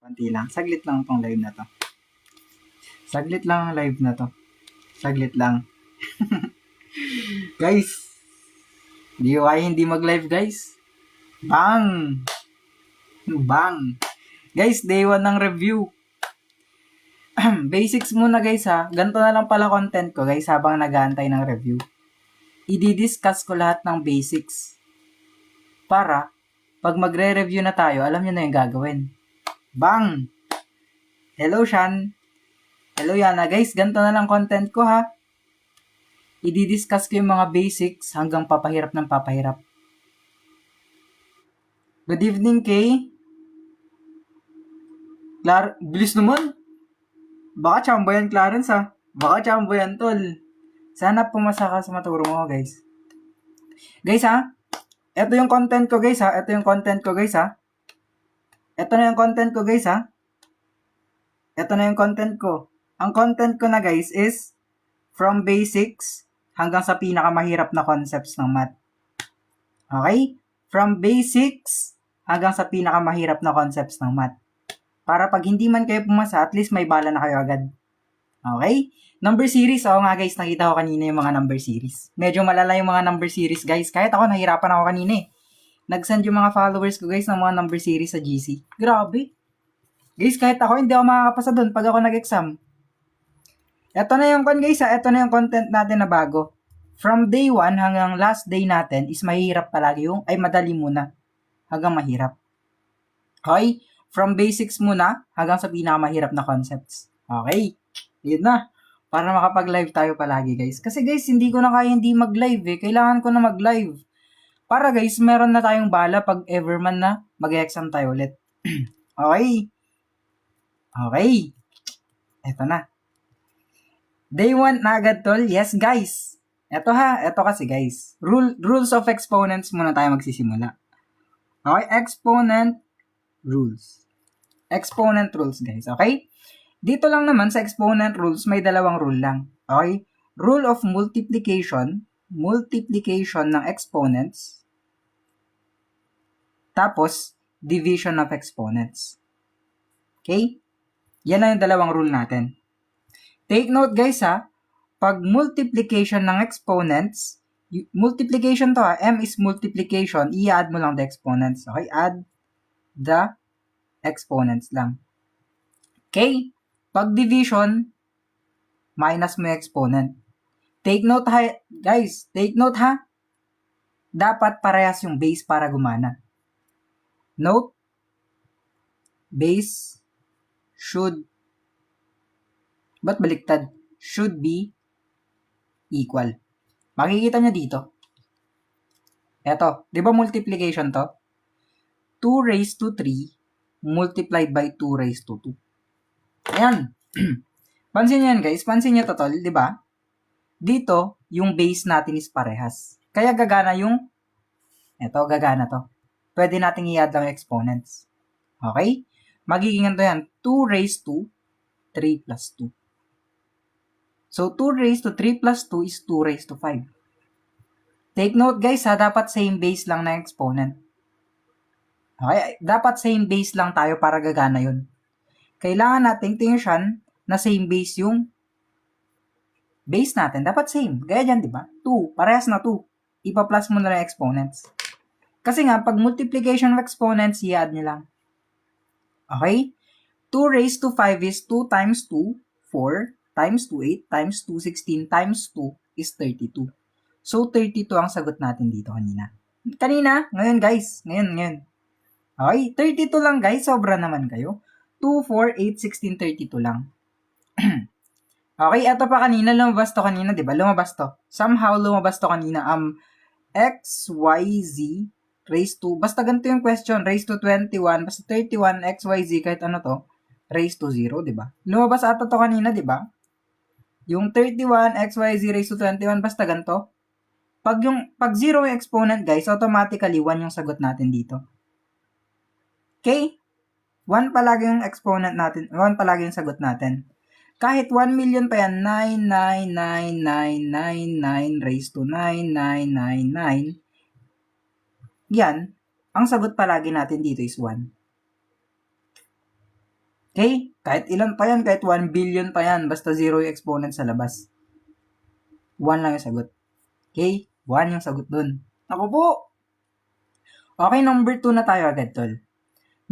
Konti lang. Saglit lang tong live na to. Saglit lang ang live na to. Saglit lang. Guys, di ko kaya hindi mag-live, guys. Bang! Bang! Guys, day 1 ng review. Basics muna, guys, ha. Ganito na lang pala content ko, guys, habang nag-aantay ng review. I-discuss ko lahat ng basics. Para, pag magre-review na tayo, alam nyo na yung gagawin. Bang! Hello, Shan. Hello, Yana. Guys, ganito na lang content ko, ha. I-discuss ko yung mga basics hanggang papahirap ng papahirap. Good evening, Kay. Bilis naman. Baka chambo yan, Clarence, ha. Baka chambo yan, tol. Sana pumasa ka sa maturo mo, guys. Guys, ha. Ito yung content ko, guys, ha. Ito yung content ko, guys, ha. Ito na yung content ko, guys, ha. Ito na yung content ko. Ang content ko na, guys, is from basics hanggang sa pinakamahirap na concepts ng math. Okay? From basics hanggang sa pinakamahirap na concepts ng math. Para pag hindi man kayo pumasa, at least may bala na kayo agad. Okay? Number series. Oo nga, guys, nakita ko kanina yung mga number series. Medyo malala yung mga number series, guys. Kahit ako, nahirapan ako kanina eh. Nag-send yung mga followers ko, guys, ng mga number series sa GC. Grabe. Guys, kahit ako, hindi ako makakapasa doon pag ako nag-exam. Ito na yung guys, ito na yung content natin na bago. From day 1 hanggang last day natin is mahirap palagi yung, ay madali muna. Hanggang mahirap. Okay? From basics muna hanggang sa pinakamahirap na concepts. Okay? Yun na. Para makapag-live tayo palagi, guys. Kasi guys, hindi ko na kaya hindi mag-live eh. Kailangan ko na mag-live. Para guys, meron na tayong bala pag ever man na mag-exam tayo ulit. Okay? Okay. Eto na. Day 1 na agad, tol. Yes, guys. Eto ha. Eto kasi, guys. Rules of exponents muna tayo magsisimula. Okay? Exponent rules. Exponent rules, guys. Okay? Dito lang naman sa exponent rules, may dalawang rule lang. Okay? Rule of multiplication. Multiplication ng exponents. Tapos, division of exponents. Okay? Yan na yung dalawang rule natin. Take note, guys, ha. Pag multiplication ng exponents, multiplication to, ha. M is multiplication. I-add mo lang the exponents. Okay? Add the exponents lang. Okay? Pag division, minus mo yung exponent. Take note, ha, guys. Take note, ha. Dapat parehas yung base para gumana. Note, base should, ba't baliktad? Should be equal. Makikita nyo dito. Eto, di ba multiplication to? 2 raised to 3 multiplied by 2 raised to 2. Ayan. Pansin nyo yan, guys. Pansin nyo to, tol, di ba? Dito, yung base natin is parehas. Kaya gagana yung, eto, gagana to. Pwede nating i-add lang exponents. Okay? Magiging ito yan, 2 raised to 3 plus 2. So, 2 raised to 3 plus 2 is 2 raised to 5. Take note, guys, ha, dapat same base lang na exponent. Okay? Dapat same base lang tayo para gagana yun. Kailangan nating tingnan na same base yung base natin. Dapat same. Gaya dyan, di ba? 2. Parehas na 2. Ipa-plus mo na lang exponents. Kasi nga, pag multiplication of exponents, i-add nyo lang. Okay? 2 raised to 5 is 2 times 2, 4, times 2, 8, times 2, 16, times 2 is 32. So, 32 ang sagot natin dito kanina. Kanina? Ngayon, guys. Ngayon. Okay? 32 lang, guys. Sobra naman kayo. 2, 4, 8, 16, 32 lang. Okay, eto pa kanina. Lumabas to kanina, di ba? Lumabas to. Somehow, lumabas to kanina. X, Y, Z, raised to, basta ganito yung question, raised to 21, basta 31, X, Y, Z, kahit ano to, raised to 0, di ba? Lumabas ata to kanina, di ba? Yung 31, X, Y, Z, raised to 21, basta ganito. Pag 0 yung exponent, guys, automatically 1 yung sagot natin dito. Okay? 1 palagi yung exponent natin, 1 palagi yung sagot natin. Kahit 1 million pa yan, 99999 raised to 9999. Yan, ang sagot palagi natin dito is 1. Okay? Kahit ilan pa yan, kahit 1 billion pa yan, basta 0 yung exponent sa labas. 1 lang yung sagot. Okay? 1 yung sagot dun. Ako po! Okay, number 2 na tayo agad, tol.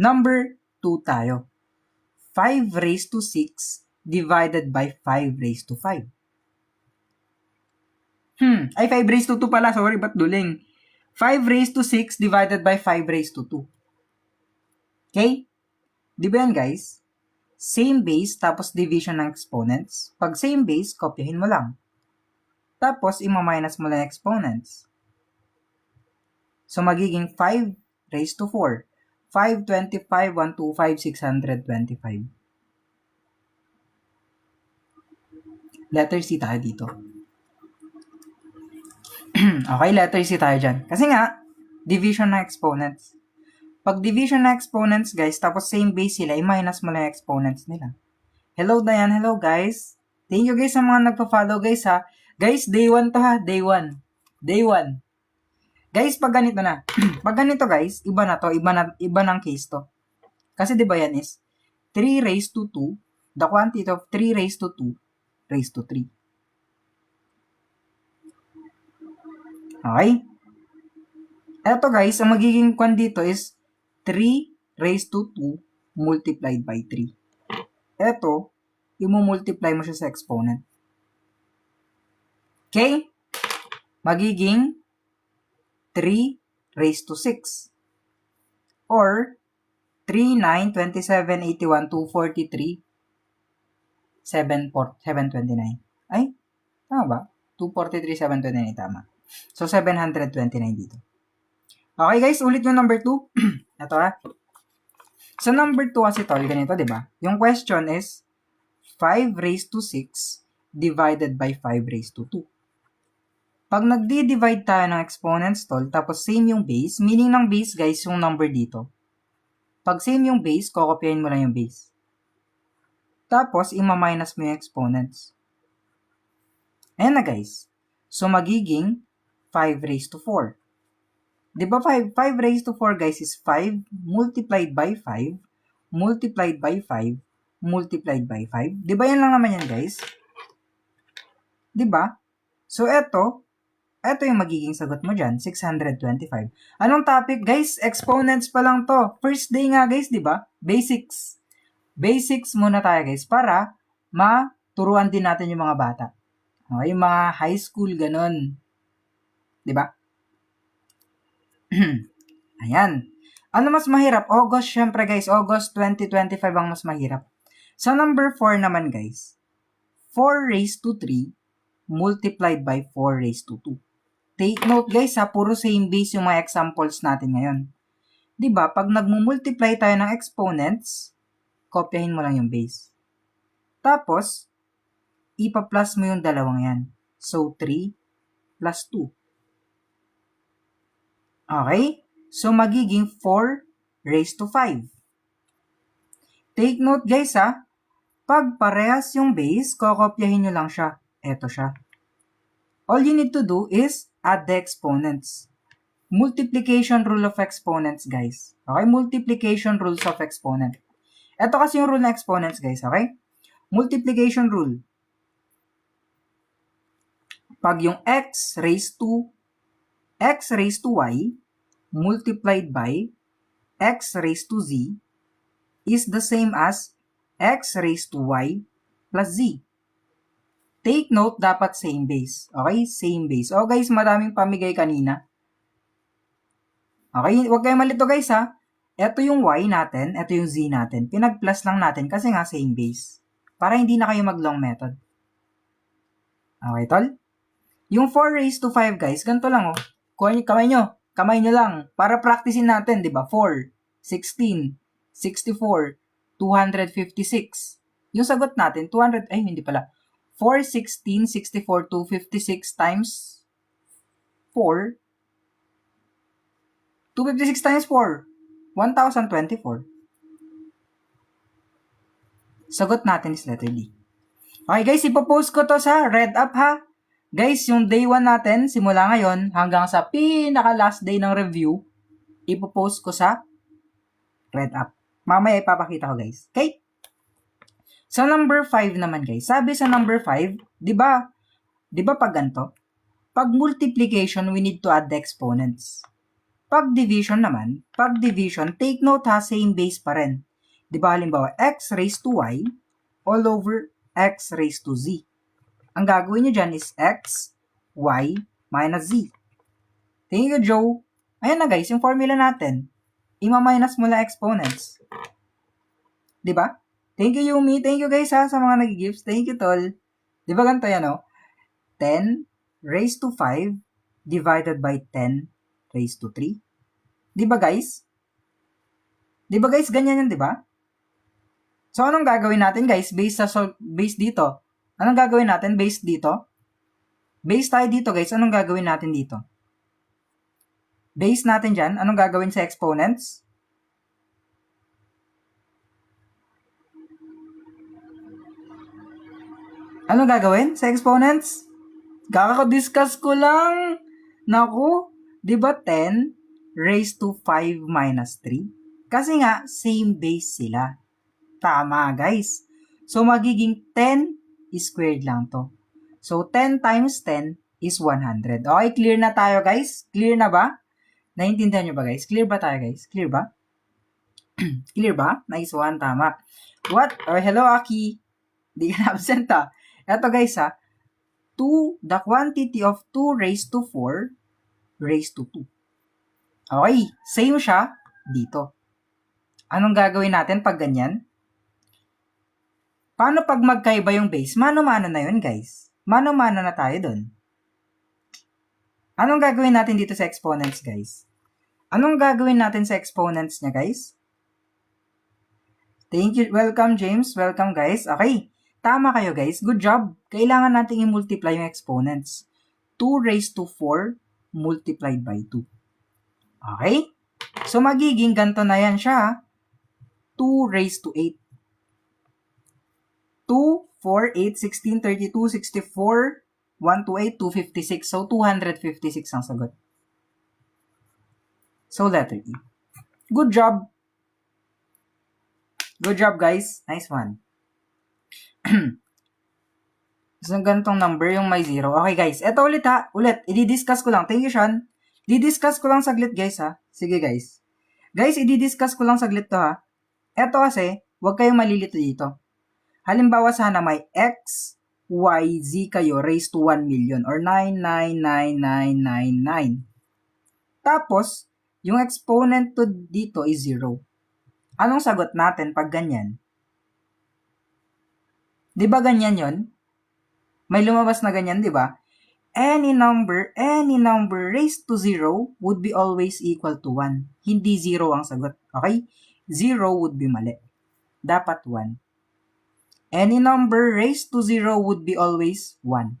Number 2 tayo. 5 raised to 6 divided by 5 raised to 5. Ay, 5 raised to 2 pala. Sorry, ba't duling? 5 raised to 6 divided by 5 raised to 2. Okay? Di ba yan, guys? Same base, tapos division ng exponents. Pag same base, kopyahin mo lang. Tapos, ima-minus mo lang exponents. So, magiging 5 raised to 4. 5, 25, 125, 625. Letter C tayo dito. Okay, letter C tayo dyan. Kasi nga, division ng exponents. Pag division ng exponents, guys, tapos same base sila, i-minus mo lang yung exponents nila. Hello, Diane. Hello, guys. Thank you, guys, sa mga nagpa-follow, guys, ha. Guys, day 1 to, ha. Day 1. Day 1. Guys, pag ganito na. Pag ganito, guys, iba na to. Iba ng case to. Kasi, di ba yan is 3 raised to 2. The quantity of 3 raised to 2 raised to 3. Okay? Eto, guys, ang magiging kwan dito is 3 raised to 2 multiplied by 3. Eto, i-multiply mo siya sa exponent. Okay? Magiging 3 raised to 6. Or, 3, 9, 27, 81, 243, 729. Ay, tama ba? 243, 729, tama. So, 729 dito. Okay, guys, ulit yung number 2. Ito, ha. Sa number 2 kasi, tol, ganito, di ba? Yung question is 5 raised to 6 divided by 5 raised to 2. Pag nagdi-divide tayo ng exponents, tol, tapos same yung base, meaning ng base, guys, yung number dito. Pag same yung base, kokopyahin mo lang yung base. Tapos, ima-minus mo yung exponents. Ayan na, guys. So, magiging 5 raised to 4. Di ba 5 raised to 4, guys, is 5 multiplied by 5 multiplied by 5 multiplied by 5. Di ba yan lang naman yan, guys? Di ba? So, eto yung magiging sagot mo dyan, 625. Anong topic, guys? Exponents pa lang to. First day nga, guys, di ba? Basics. Basics muna tayo, guys, para maturuan din natin yung mga bata. Okay, yung mga high school, ganun. Di ba? Ayan. Ano mas mahirap? August, syempre, guys. August 2025 ang mas mahirap. Sa number 4 naman, guys. 4 raised to 3 multiplied by 4 raised to 2. Take note, guys, ha, puro same base yung mga examples natin ngayon. Diba, pag nagmumultiply tayo ng exponents, kopyahin mo lang yung base. Tapos, ipa-plus mo yung dalawang yan. So, 3 plus 2. Okay? So, magiging 4 raised to 5. Take note, guys, ha, pag parehas yung base, kokopyahin nyo lang siya. Eto siya. All you need to do is add the exponents. Multiplication rule of exponents, guys. Okay? Multiplication rules of exponent. Ito kasi yung rule ng exponents, guys. Okay? Multiplication rule. Pag yung x raised to y multiplied by x raised to z is the same as x raised to y plus z. Take note, dapat same base. Okay? Same base. O guys, maraming pamigay kanina. Okay? Huwag kayong malito, guys, ha. Ito yung y natin, ito yung z natin. Pinag-plus lang natin kasi nga same base. Para hindi na kayo mag-long method. Okay, tol? Yung 4 raised to 5, guys, ganito lang, oh. Kamay nyo lang. Para practicein natin, di ba? 4, 16, 64, 256. Yung sagot natin, 200, ay, hindi pala. 4, 16, 64, 256 times 4. 256 times 4. 1,024. Sagot natin is letter D. Okay guys, ipopost ko to sa Red Up, ha. Guys, yung day 1 natin, simula ngayon hanggang sa pinaka last day ng review, ipopost ko sa Red Up. Mamaya ipapakita ko, guys. Okay? Sa number 5 naman guys, sabi sa number 5, di ba pag ganito? Pag multiplication, we need to add the exponents. Pag division naman, take note ha, same base pa rin. Di ba halimbawa, x raised to y all over x raised to z. Ang gagawin nyo dyan is x, y, minus z. Thank you, Joe. Ayan na guys, yung formula natin. Ima-minus mo lang exponents. Di ba? Thank you, Yumi. Thank you guys ha, sa mga nag-gifts. Thank you, tol. Di ba ganito yan, no? 10 raised to 5 divided by 10 raised to 3. Di ba guys? Di ba guys, ganyan yan, di ba? So, anong gagawin natin guys? Base dito. Anong gagawin natin? Base dito? Base tayo dito guys. Anong gagawin natin dito? Base natin dyan. Anong gagawin sa exponents? Anong gagawin sa exponents? Kakako-discuss ko lang. Naku, di ba 10 raised to 5 minus 3? Kasi nga, same base sila. Tama, guys. So, magiging 10 squared lang to. So, 10 times 10 is 100. Okay, clear na tayo, guys? Clear na ba? Naintindihan nyo ba, guys? Clear ba tayo, guys? Clear ba? Clear ba? Nice one, tama. What? Oh, hello, Aki. Di ka na absent, ha? Eto, guys, ha? The quantity of 2 raised to 4 raised to 2. Okay, same siya dito. Anong gagawin natin pag ganyan? Paano pag magkaiba yung base? Mano-mano na yun, guys. Mano-mano na tayo dun. Anong gagawin natin dito sa exponents, guys? Anong gagawin natin sa exponents niya, guys? Thank you. Welcome, James. Welcome, guys. Okay. Tama kayo, guys. Good job. Kailangan natin i-multiply yung exponents. 2 raised to 4 multiplied by 2. Okay? So, magiging ganito na yan siya. 2 raised to 8. 2, 4, 8, 16, 32, 64, 128, 256. So, 256 ang sagot. So, letter E. Good job. Good job, guys. Nice one. So, ganitong number yung may 0. Okay, guys. Ito ulit ha. Ulit. I-discuss ko lang. Thank you, Sean. I-discuss ko lang saglit, guys, ha. Sige, guys. Guys, i-discuss ko lang saglit to, ha. Ito kasi, huwag kayong malilito dito. Halimbawa, sana may x, y, z kayo raised to 1 million or 9999999. Tapos, yung exponent to dito is 0. Anong sagot natin pag ganyan? Di ba ganyan yon? May lumabas na ganyan, di ba? Any number raised to 0 would be always equal to 1. Hindi 0 ang sagot. Okay? 0 would be mali. Dapat 1. Any number raised to 0 would be always 1.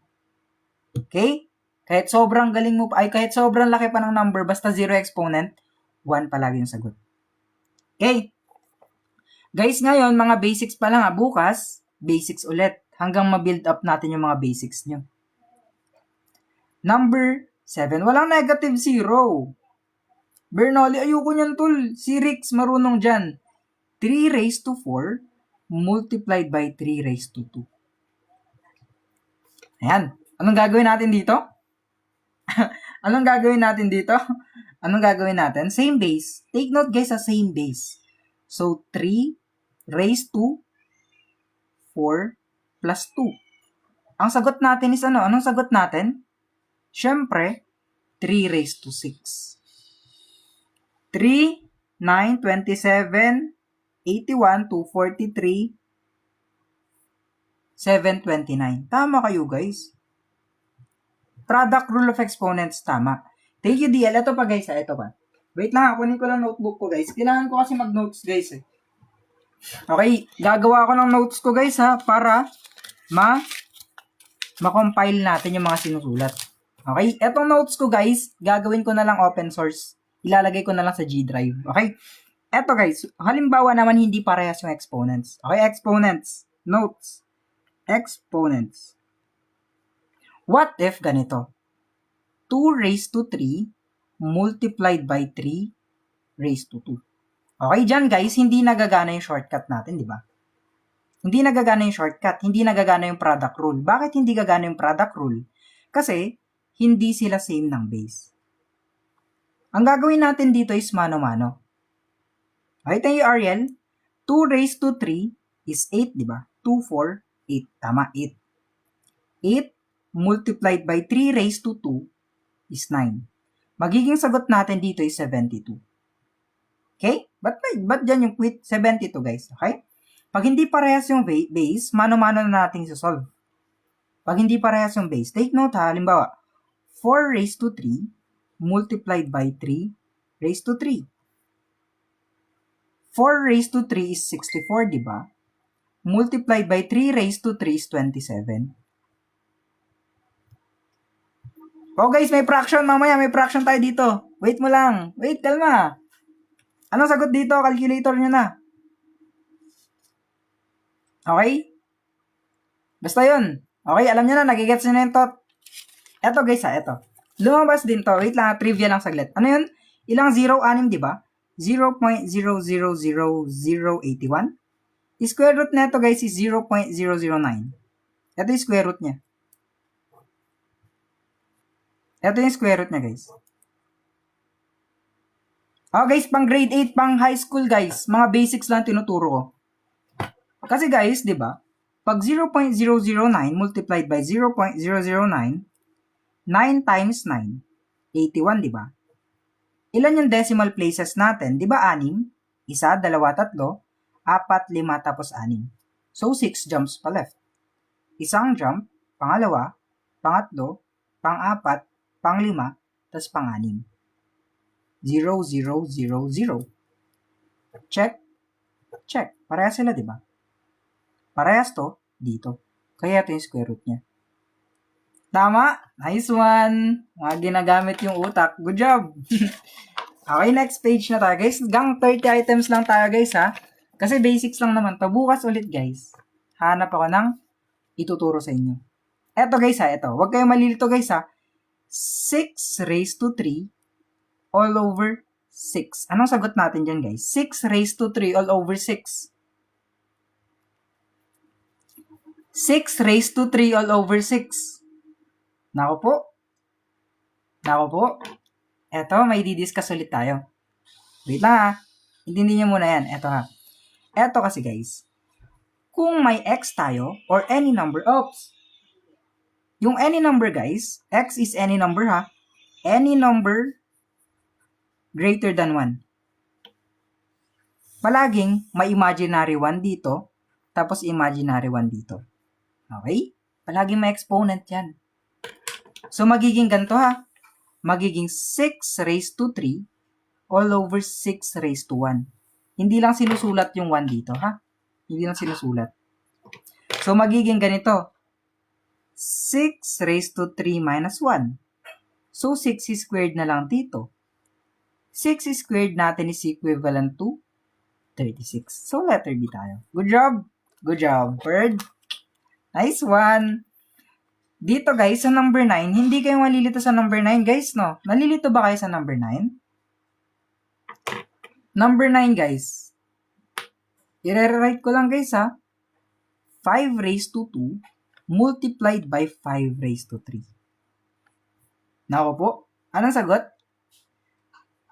Okay? Kahit sobrang galing mo pa, kahit sobrang laki pa ng number, basta 0 exponent, 1 palagi yung sagot. Okay? Guys, ngayon, mga basics pa lang ha. Bukas, basics ulit. Hanggang ma-build up natin yung mga basics nyo. Number 7. Walang negative 0. Bernoulli, ayoko nyan, tol. Si Rix, marunong dyan. 3 raised to 4 multiplied by 3 raised to 2. Ayan. Anong gagawin natin dito? Anong gagawin natin dito? Anong gagawin natin? Same base. Take note, guys, sa same base. So, 3 raised to 4 plus 2. Ang sagot natin is ano? Anong sagot natin? Siyempre, 3 raised to 6. 3, 9, 27, 81, 243, 729. Tama kayo, guys. Product rule of exponents, tama. Thank you, DL. Ito pa, guys. Ito pa. Wait lang, kunin ko lang notebook ko, guys. Kailangan ko kasi mag-notes, guys. Okay, gagawa ko ng notes ko, guys, ha, para ma-compile natin yung mga sinusulat. Okay, etong notes ko, guys, gagawin ko na lang open source. Ilalagay ko na lang sa G Drive. Okay, eto, guys, halimbawa naman hindi parehas yung exponents. Okay, exponents, notes, exponents. What if ganito? 2 raised to 3 multiplied by 3 raised to 2. Okay, dyan, guys, hindi nagagana yung shortcut natin, di ba? Hindi nagagana yung shortcut, hindi nagagana yung product rule. Bakit hindi gagana yung product rule? Kasi, hindi sila same ng base. Ang gagawin natin dito is mano-mano. Okay, tayo Ariel, 2 raised to 3 is 8, di ba? 2, 4, 8. Tama, 8. 8 multiplied by 3 raised to 2 is 9. Magiging sagot natin dito is 72. Okay? Ba't dyan yung quit? 72, guys. Okay? Pag hindi parehas yung base, mano-mano na natin isosolve. Pag hindi parehas yung base, take note ha, halimbawa, 4 raised to 3 multiplied by 3 raised to 3. 4 raised to 3 is 64, di ba? Multiplied by 3 raised to 3 is 27. Oh guys, may fraction mamaya. May fraction tayo dito. Wait mo lang. Wait, kalma. Anong sagot dito? Calculator nyo na. Okay? Basta yun. Okay, alam nyo na. Nagigets nyo na yung thought. Eto guys ha, eto. Lumabas din to. Wait lang, trivia lang saglit. Ano yun? Ilang 0, 6, di ba? 0.000081. Square root na ito guys is 0.009. Ito yung square root niya. Ito yung square root niya, guys. Oh, guys, pang grade 8, pang high school, guys. Mga basics lang tinuturo ko. Kasi, guys, di ba? Pag 0.009 multiplied by 0.009, 9 times 9, 81, di ba? Ilan yung decimal places natin? Di ba 6? 1, 2, 3, 4, 5, tapos 6. So, 6 jumps pa left. Isang jump, pangalawa, pangatlo, pang-apat, pang-5, tas pang-6. 0, 0, 0, 0. Check. Check. Parehas sila, di ba? Parehas to dito. Kaya ito yung square root niya. Tama. Nice one. Mga ginagamit yung utak. Good job. Okay, next page na tayo, guys. Gang 30 items lang tayo, guys, ha? Kasi basics lang naman to. Bukas ulit, guys. Hanap ako ng ituturo sa inyo. Eto, guys, ha? Eto. Huwag kayong malilito, guys, ha? 6 raised to 3 all over 6. Anong sagot natin dyan, guys? 6 raised to 3 all over 6. 6 raised to 3 all over 6. Nako po. Nako po. Eto, may didiscuss ulit tayo. Wait lang ha. Intindihin nyo muna yan. Eto ha. Eto kasi guys. Kung may x tayo, or any number, yung any number guys, x is any number ha. Any number greater than 1. Palaging may imaginary 1 dito, tapos imaginary 1 dito. Okay? Palaging may exponent yan. So, magiging ganito ha. Magiging 6 raised to 3 all over 6 raised to 1. Hindi lang sinusulat yung 1 dito ha. Hindi lang sinusulat. So, magiging ganito. 6 raised to 3 minus 1. So, 6 squared na lang dito. 6 squared natin is equivalent to 36. So, letter B tayo. Good job. Good job, bird. Nice one. Dito, guys, sa number 9, hindi kayo malilito sa number 9, guys, no? Nalilito ba kayo sa number 9? Number 9, guys. I-rewrite ko lang, guys, ha? 5 raised to 2 multiplied by 5 raised to 3. Nako po. Anong sagot?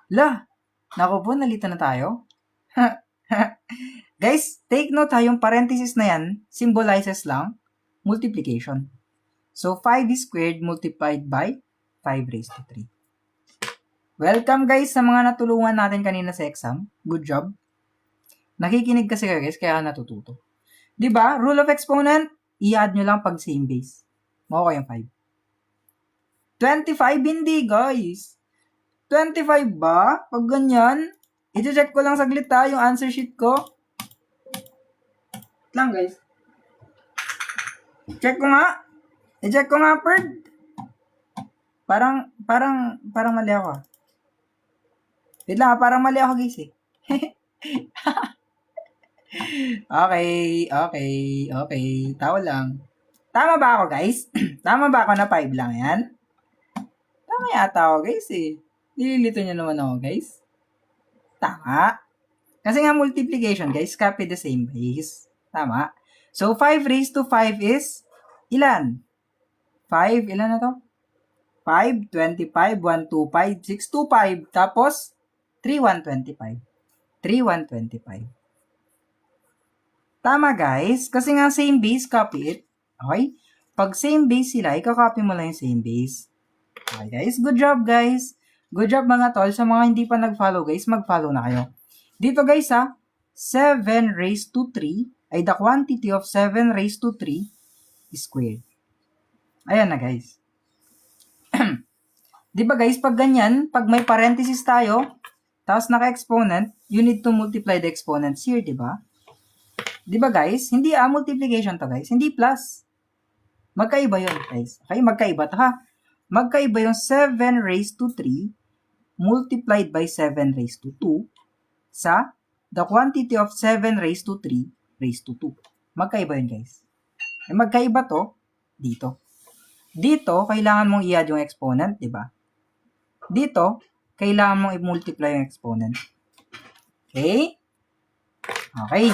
Nako po, nalito na tayo. Guys, take note ha, yung parenthesis na yan, symbolizes lang multiplication. So, 5 squared multiplied by 5 raised to 3. Welcome guys sa mga natulungan natin kanina sa exam. Good job. Nakikinig kasi kayo guys, kaya natututo. Diba? Rule of exponent, i-add nyo lang pag same base. Makuha yung 5. 25 hindi guys. 25 ba? Pag ganyan, i-check ko lang saglit ha, yung answer sheet ko. Lang guys. Check ko nga. I-check ko nga, Perd. Parang mali ako. Wait lang, parang mali ako guys eh. Okay. Tawa lang. Tama ba ako guys? Tama ba ako na 5 lang yan? Tama yata ako guys eh. Nililito nyo naman ako guys. Tama. Kasi nga multiplication guys, copy the same base. Tama. So, 5 raised to 5 is ilan? 5, ilan na to? 5, 25, 1, 2, 5, 6, 2, 5. Tapos, 3, 1, 25. 3, 1, 25. Tama guys, kasi nga same base, copy it. Okay? Pag same base sila, ikakopy mo lang yung same base. Okay guys, good job guys. Good job mga tol. Sa mga hindi pa nag-follow guys, mag-follow na kayo. Dito guys 7 raised to 3 ay the quantity of 7 raised to 3 squared. Ayan na guys. Di ba guys, pag ganyan, pag may parenthesis tayo, tapos naka-exponent, you need to multiply the exponents here, di ba? Di ba guys? Hindi multiplication to guys, hindi plus. Magkaiba yun guys. Okay, magkaiba to ha. Magkaiba yung 7 raised to 3 multiplied by 7 raised to 2 sa the quantity of 7 raised to 3 raised to 2. Magkaiba yun guys. Eh, magkaiba to dito. Dito, kailangan mong i-add yung exponent, di ba? Dito, kailangan mong i-multiply yung exponent. Okay? Okay.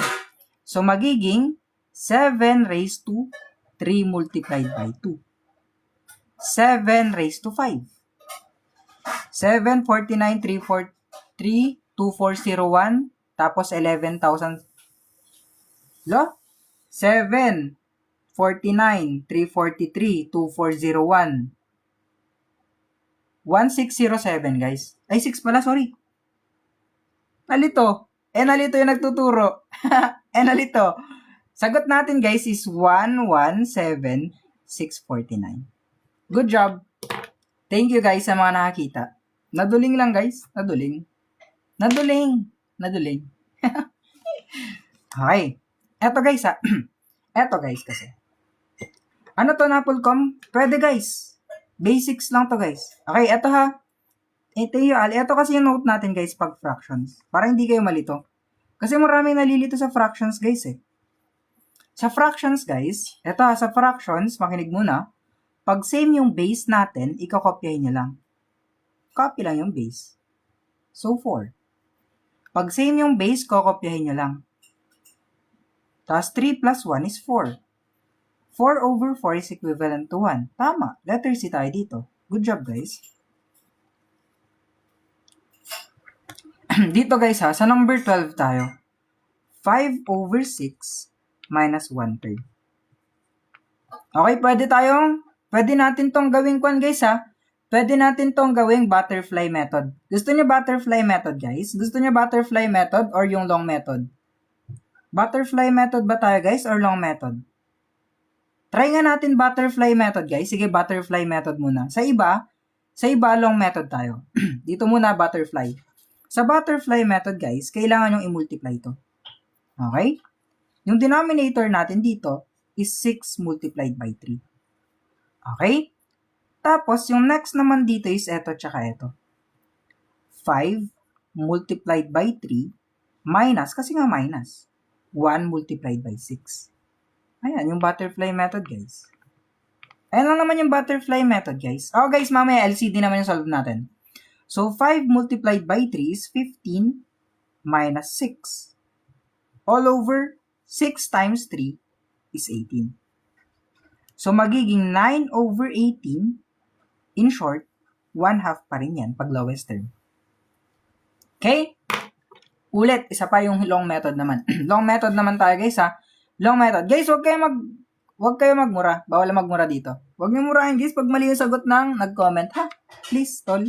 So, magiging 7 raised to 3 multiplied by 2. 7 raised to 5. 7, 49, 3, 2401, tapos 11,000. Lo? 7, 49, 343, 2401. 1607, guys. Ay, 6 pala, sorry. Nalito. Nalito yung nagtuturo. Nalito. Sagot natin, guys, is 117,649. Good job. Thank you, guys, sa mga nakakita. Naduling lang, guys. Naduling. Okay. Eto, guys, Eto, guys, kasi. Ano to, Napolcom? Pwede, guys. Basics lang to, guys. Okay, eto ha. Ito kasi yung note natin, guys, pag fractions. Para hindi kayo malito. Kasi maraming nalilito sa fractions, guys, Sa fractions, guys, sa fractions, makinig muna, pag same yung base natin, ikakopyahin nyo lang. Copy lang yung base. So, 4. Pag same yung base, kokopyahin nyo lang. Tapos, 3 plus 1 is 4. 4 over 4 is equivalent to 1. Tama. Letter C tayo dito. Good job, guys. Dito, guys, sa number 12 tayo. 5 over 6 minus 1/3. Okay, pwede natin tong gawing guys, Pwede natin tong gawing butterfly method. Gusto niyo butterfly method, guys? Gusto niyo butterfly method or yung long method? Butterfly method ba tayo, guys, or long method? Try nga natin butterfly method, guys. Sige, butterfly method muna. Sa iba, long method tayo. Dito muna, butterfly. Sa butterfly method, guys, kailangan yung i-multiply ito. Okay? Yung denominator natin dito is 6 multiplied by 3. Okay? Tapos, yung next naman dito is eto tsaka eto. 5 multiplied by 3 minus, kasi nga minus, 1 multiplied by 6. Ayan, yung butterfly method, guys. Ayan lang naman yung butterfly method, guys. Oh, guys, mamaya LCD naman yung solve natin. So, 5 multiplied by 3 is 15 minus 6. All over 6 times 3 is 18. So, magiging 9 over 18. In short, 1/2 pa rin yan pag lowest term. Okay? Ulit, isa pa yung long method naman. Long method naman tayo, guys, Long method. Guys, wag kayo magmura. Bawal magmura dito. Wag niyo murahin, guys, pag mali yung sagot ng nag-comment, ha? Please, tol.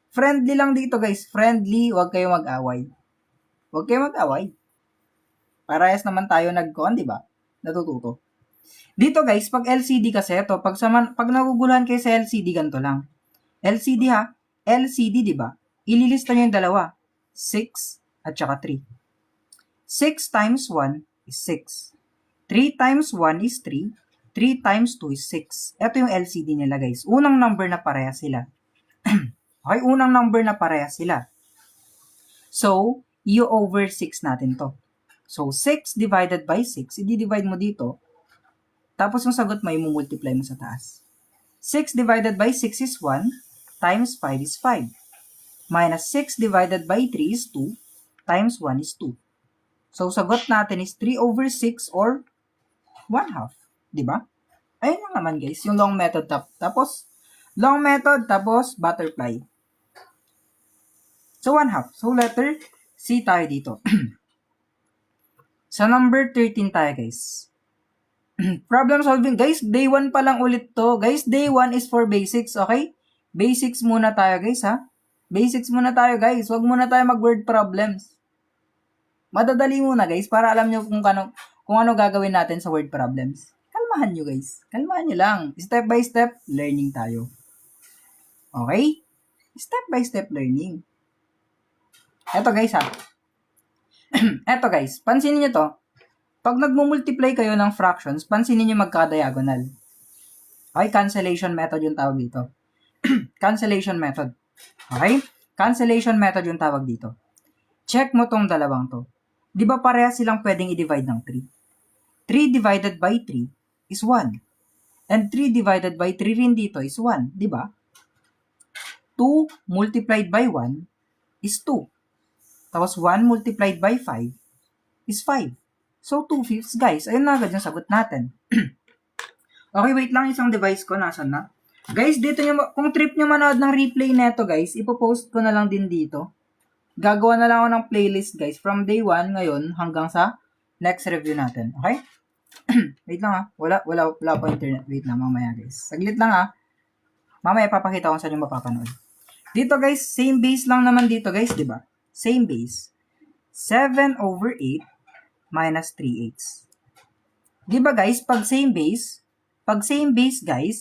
Friendly lang dito, guys. Friendly, wag kayo mag-away. Wag kayo mag-away. Parehas naman tayo di ba? Natututo. Dito, guys, pag LCD kasi ito, pag naguguluhan kayo sa LCD, ganito lang. LCD, LCD, di ba? Ililista nyo yung dalawa. 6 at saka 3. 6 times 1 is 6. 3 times 1 is 3. 3 times 2 is 6. Ito yung LCD nila, guys. Unang number na pareha sila. Okay, unang number na pareha sila. So, u over 6 natin to. So, 6 divided by 6, i-divide mo dito. Tapos yung sagot mo, i-multiply mo sa taas. 6 divided by 6 is 1, times 5 is 5. Minus 6 divided by 3 is 2, times 1 is 2. So, sagot natin is 3 over 6 or 1/2. Di ba? Ayun lang naman guys, yung long method tapos long method tapos butterfly. So 1/2. So letter C tayo dito. Sa number 13 tayo guys. Problem solving. Guys, day 1 pa lang ulit to. Guys, day 1 is for basics, okay? Basics muna tayo guys ha. Basics muna tayo guys. Huwag muna tayo mag-word problems. Madadali muna guys para alam nyo kung ano gagawin natin sa word problems. Kalmahan nyo guys. Kalmahan nyo lang. Step by step, learning tayo. Okay? Step by step learning. Eto guys ha. Eto guys, pansinin nyo to. Pag nagmumultiply kayo ng fractions, pansinin nyo magka-diagonal. Okay, cancellation method yung tawag dito. Cancellation method. Okay? Cancellation method yung tawag dito. Check mo tong dalawang to. Di ba pareha silang pwedeng i-divide ng 3? 3 divided by 3 is 1. And 3 divided by 3 rin dito is 1. Di ba? 2 multiplied by 1 is 2. Tapos 1 multiplied by 5 is 5. So, 2/5 guys. Ayun na agad yung sagot natin. Okay, wait lang, isang device ko. Nasaan na? Guys, dito nyo, kung trip nyo manood ng replay neto guys, ipopost ko na lang din dito. Gagawa na lang ako ng playlist guys from day 1 ngayon hanggang sa next review natin. Okay? Wait lang ha. Wala po internet. Wait lang, mamaya guys. Saglit lang ha. Mamaya papakita ko saan yung mapapanood. Dito guys, same base lang naman dito guys, di ba? Same base. 7/8 minus 3/8. Di ba guys, pag same base guys,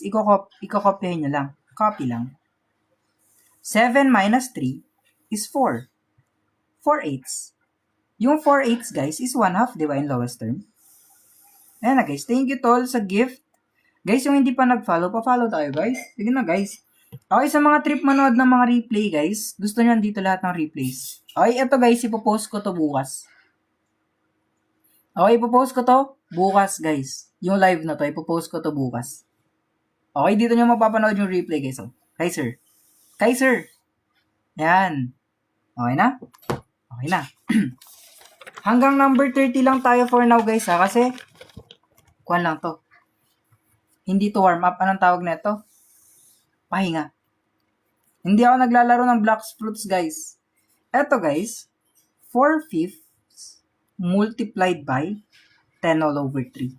ikokopyahin nyo lang. Copy lang. 7 minus 3 is 4. 4/8. Yung 4/8 guys is 1/2, di ba, in lowest term? Ayan na guys, thank you tol sa gift. Guys, yung hindi pa nag-follow, pa-follow tayo guys. Sige na guys. Okay, sa mga trip manood ng mga replay guys, gusto nyo dito lahat ng replays. Okay, ito guys, ipopost ko to bukas. Okay, ipopost ko to bukas, guys. Yung live na to, ipopost ko to bukas. Okay, dito nyo mapapanood yung replay, guys. Oh. Kaiser. Yan. Okay na? Okay na. Hanggang number 30 lang tayo for now, guys, ha? Kasi, kuwan lang to. Hindi to warm up. Anong tawag na ito? Pahinga. Hindi ako naglalaro ng black fruits, guys. Eto, guys, 4/5 multiplied by 10 all over 3.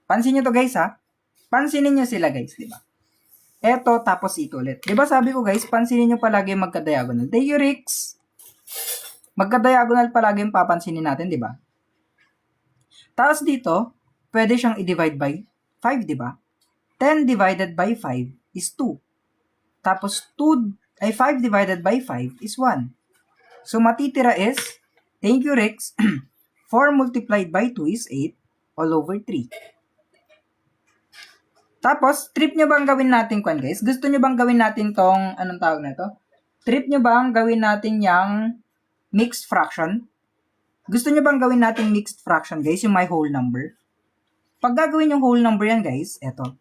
Pansin nyo to guys ha. Pansinin nyo sila guys, di ba? Eto tapos ito ulit. Di ba sabi ko guys, pansinin nyo palagi magka-diagonal. Thank you, Rix. Magka-diagonal palagi yung papansinin natin, di ba? Tapos dito, pwede siyang i-divide by 5, di ba? 10 divided by 5 is 2. Tapos 5 divided by 5 is 1. So matitira is, thank you, Rix. 4 multiplied by 2 is 8 all over 3. Tapos, trip nyo bang gawin natin kwan guys? Gusto nyo bang gawin natin tong, anong tawag na ito? Trip nyo bang gawin natin yung mixed fraction? Gusto nyo bang gawin natin mixed fraction guys? Yung may whole number? Pag gagawin yung whole number yan guys, eto.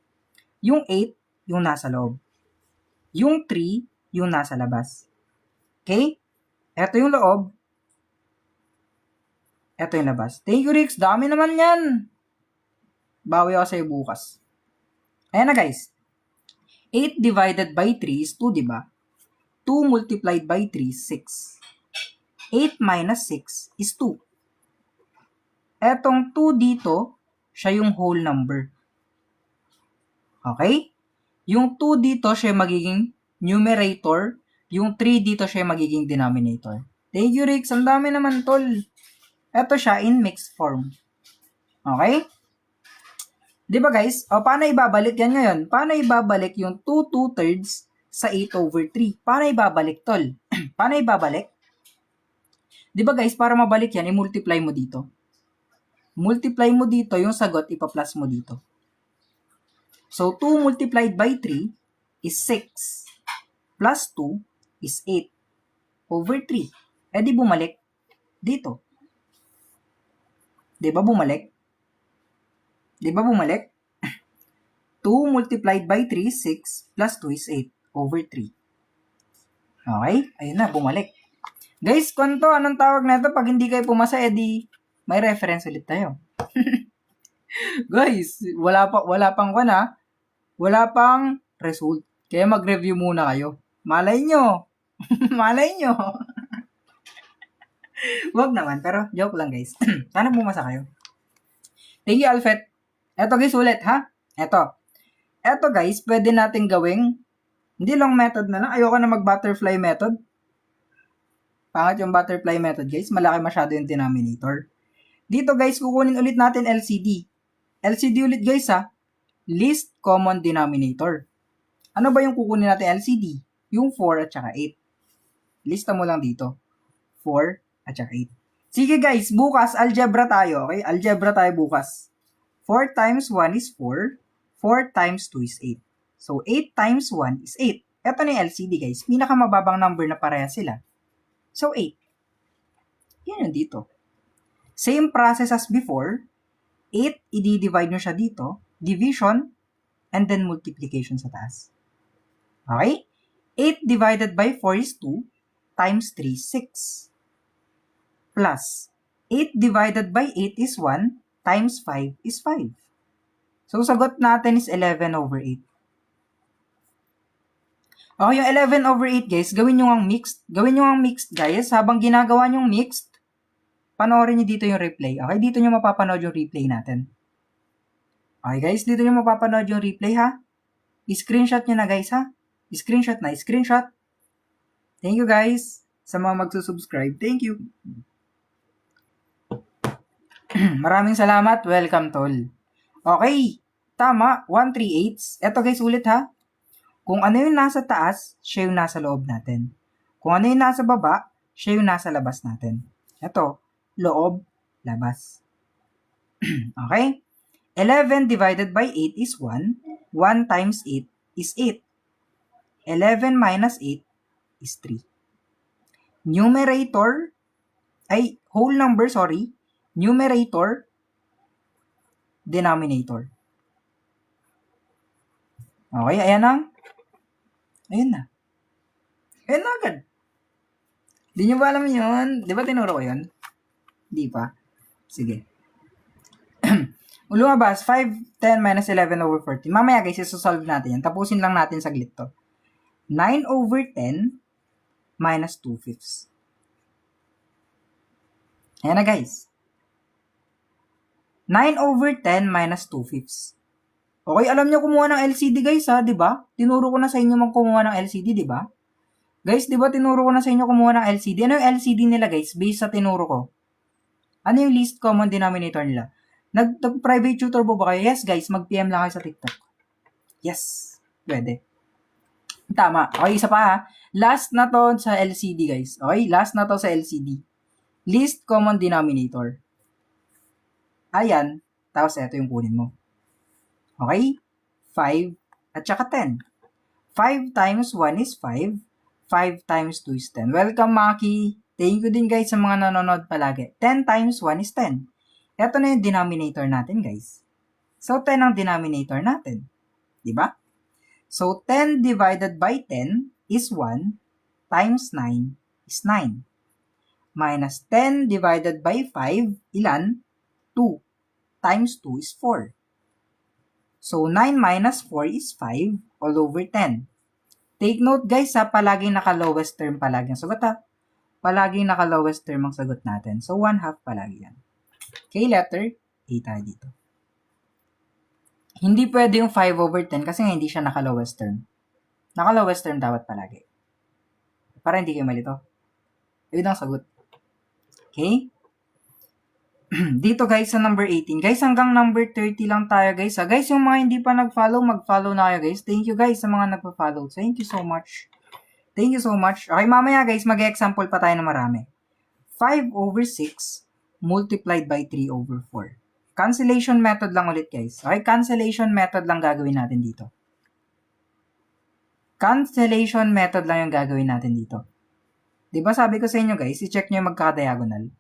Yung 8, yung nasa loob. Yung 3, yung nasa labas. Okay? Eto yung loob. Eto yung labas. Thank you, Rix. Dami naman yan. Bawi ako sa'yo bukas. Ayan na, guys. 8 divided by 3 is 2, diba? 2 multiplied by 3 is 6. 8 minus 6 is 2. Etong 2 dito, siya yung whole number. Okay? Yung 2 dito, siya magiging numerator. Yung 3 dito, siya magiging denominator. Thank you, Rix. Ang dami naman, tol. Ito siya in mixed form. Okay? Di ba guys? O, paano ibabalik yan ngayon? Paano ibabalik yung 2 2/3 sa 8 over 3? Paano ibabalik, tol? Paano ibabalik? Di ba guys, para mabalik yan, i-multiply mo dito. Multiply mo dito, yung sagot, ipa-plus mo dito. So, 2 multiplied by 3 is 6. Plus 2 is 8 over 3. Eh di bumalik dito. Di ba bumalik? 2 multiplied by 3 is 6, plus 2 is 8 over 3. Okay? Ayun na, bumalik. Guys, kwanto, anong tawag na ito? Pag hindi kayo pumasa, edi may reference ulit tayo. Guys, wala pang wala pang result. Kaya mag-review muna kayo. Malay nyo. Malay nyo. Wag naman, pero joke lang guys. Sana bumasa kayo. Thank you, Alfred. Eto guys, ulit ha. Eto guys, pwede natin gawing, hindi long method na lang. Ayoko na mag-butterfly method. Pangat yung butterfly method guys. Malaki masyado yung denominator. Dito guys, kukunin ulit natin LCD. LCD ulit guys ha. Least common denominator. Ano ba yung kukunin natin LCD? Yung 4 at saka 8. Lista mo lang dito. 4 at saka 8. Sige guys, bukas algebra tayo, okay? Algebra tayo bukas. 4 times 1 is 4. 4 times 2 is 8. So, 8 times 1 is 8. Ito na yung LCD guys. Pinakamababang number na pareha sila. So, 8. Yan yung dito. Same process as before. 8, i-divide nyo siya dito. Division, and then multiplication sa taas. Okay? 8 divided by 4 is 2, times 3 is 6. Plus, 8 divided by 8 is 1, times 5 is 5. So, sagot natin is 11 over 8. Okay, yung 11 over 8, guys, gawin nyo ang mixed. Gawin nyo ang mixed, guys. Habang ginagawa nyo mixed, panoorin nyo dito yung replay. Okay, dito nyo mapapanood yung replay natin. Okay, guys, dito nyo mapapanood yung replay, ha? I-screenshot nyo na, guys, ha? I-screenshot na, i-screenshot. Thank you, guys, sa mga magsusubscribe. Thank you. Maraming salamat. Welcome, tol. Okay, tama. 1/3. Eto, guys, ulit, ha? Kung ano yung nasa taas, siya yung nasa loob natin. Kung ano yung nasa baba, siya yung nasa labas natin. Ito, loob, labas. Okay? 11 divided by 8 is 1. 1 times 8 is 8. 11 minus 8 is 3. Numerator, whole number, sorry. Numerator, denominator. Okay, ayan na. Ayan na. Ayan na agad. Di nyo ba alam yun? Di ba tinuro ko yun? Di pa. Sige. Lumabas, 5, 10 minus 11 over 14. Mamaya guys, isosolve natin yan. Tapusin lang natin saglit to. 9 over 10 minus 2/5. Ayan na guys. 9 over 10 minus 2/5. Okay, alam nyo kumuha ng LCD guys ha, di ba? Tinuro ko na sa inyo kumuha ng LCD, di ba? Guys, di ba tinuro ko na sa inyo kumuha ng LCD? Ano yung LCD nila guys, based sa tinuro ko? Ano yung least common denominator nila? Nag-private tutor po ba kayo? Yes guys, mag-PM lang kayo sa TikTok. Yes, pwede. Tama. Okay, isa pa ha. Last na to sa LCD guys. Okay, last na to sa LCD. Least common denominator. Ayan, tapos ito yung kunin mo. Okay? 5 at saka 10. 5 times 1 is 5. 5 times 2 is 10. Welcome, Maki. Thank you din, guys, sa mga nanonood palagi. 10 times 1 is 10. Ito na yung denominator natin, guys. So, 10 ang denominator natin. Diba? So, 10 divided by 10 is 1 times 9 is 9. Minus 10 divided by 5, ilan? 2 times 2 is 4. So, 9 minus 4 is 5 all over 10. Take note guys ha, palaging naka-lowest term palagi ang sagot ha. Palaging naka-lowest term ang sagot natin. So, 1/2 palagi yan. Okay, letter A tayo dito. Hindi pwede yung 5 over 10 kasi hindi siya naka-lowest term. Naka-lowest term dapat palagi. Para hindi kayo malito. Yun ang sagot. Okay? Dito guys sa number 18. Guys, hanggang number 30 lang tayo guys. Guys, yung mga hindi pa nag-follow, mag-follow na kayo guys. Thank you guys sa mga nagpa-follow. Thank you so much. Thank you so much. Okay, mamaya guys, mag-example pa tayo na marami. 5 over 6 multiplied by 3 over 4. Cancellation method lang ulit guys. Okay, cancellation method lang gagawin natin dito. Cancellation method lang yung gagawin natin dito. Diba sabi ko sa inyo guys, i-check nyo yung magka-diagonal.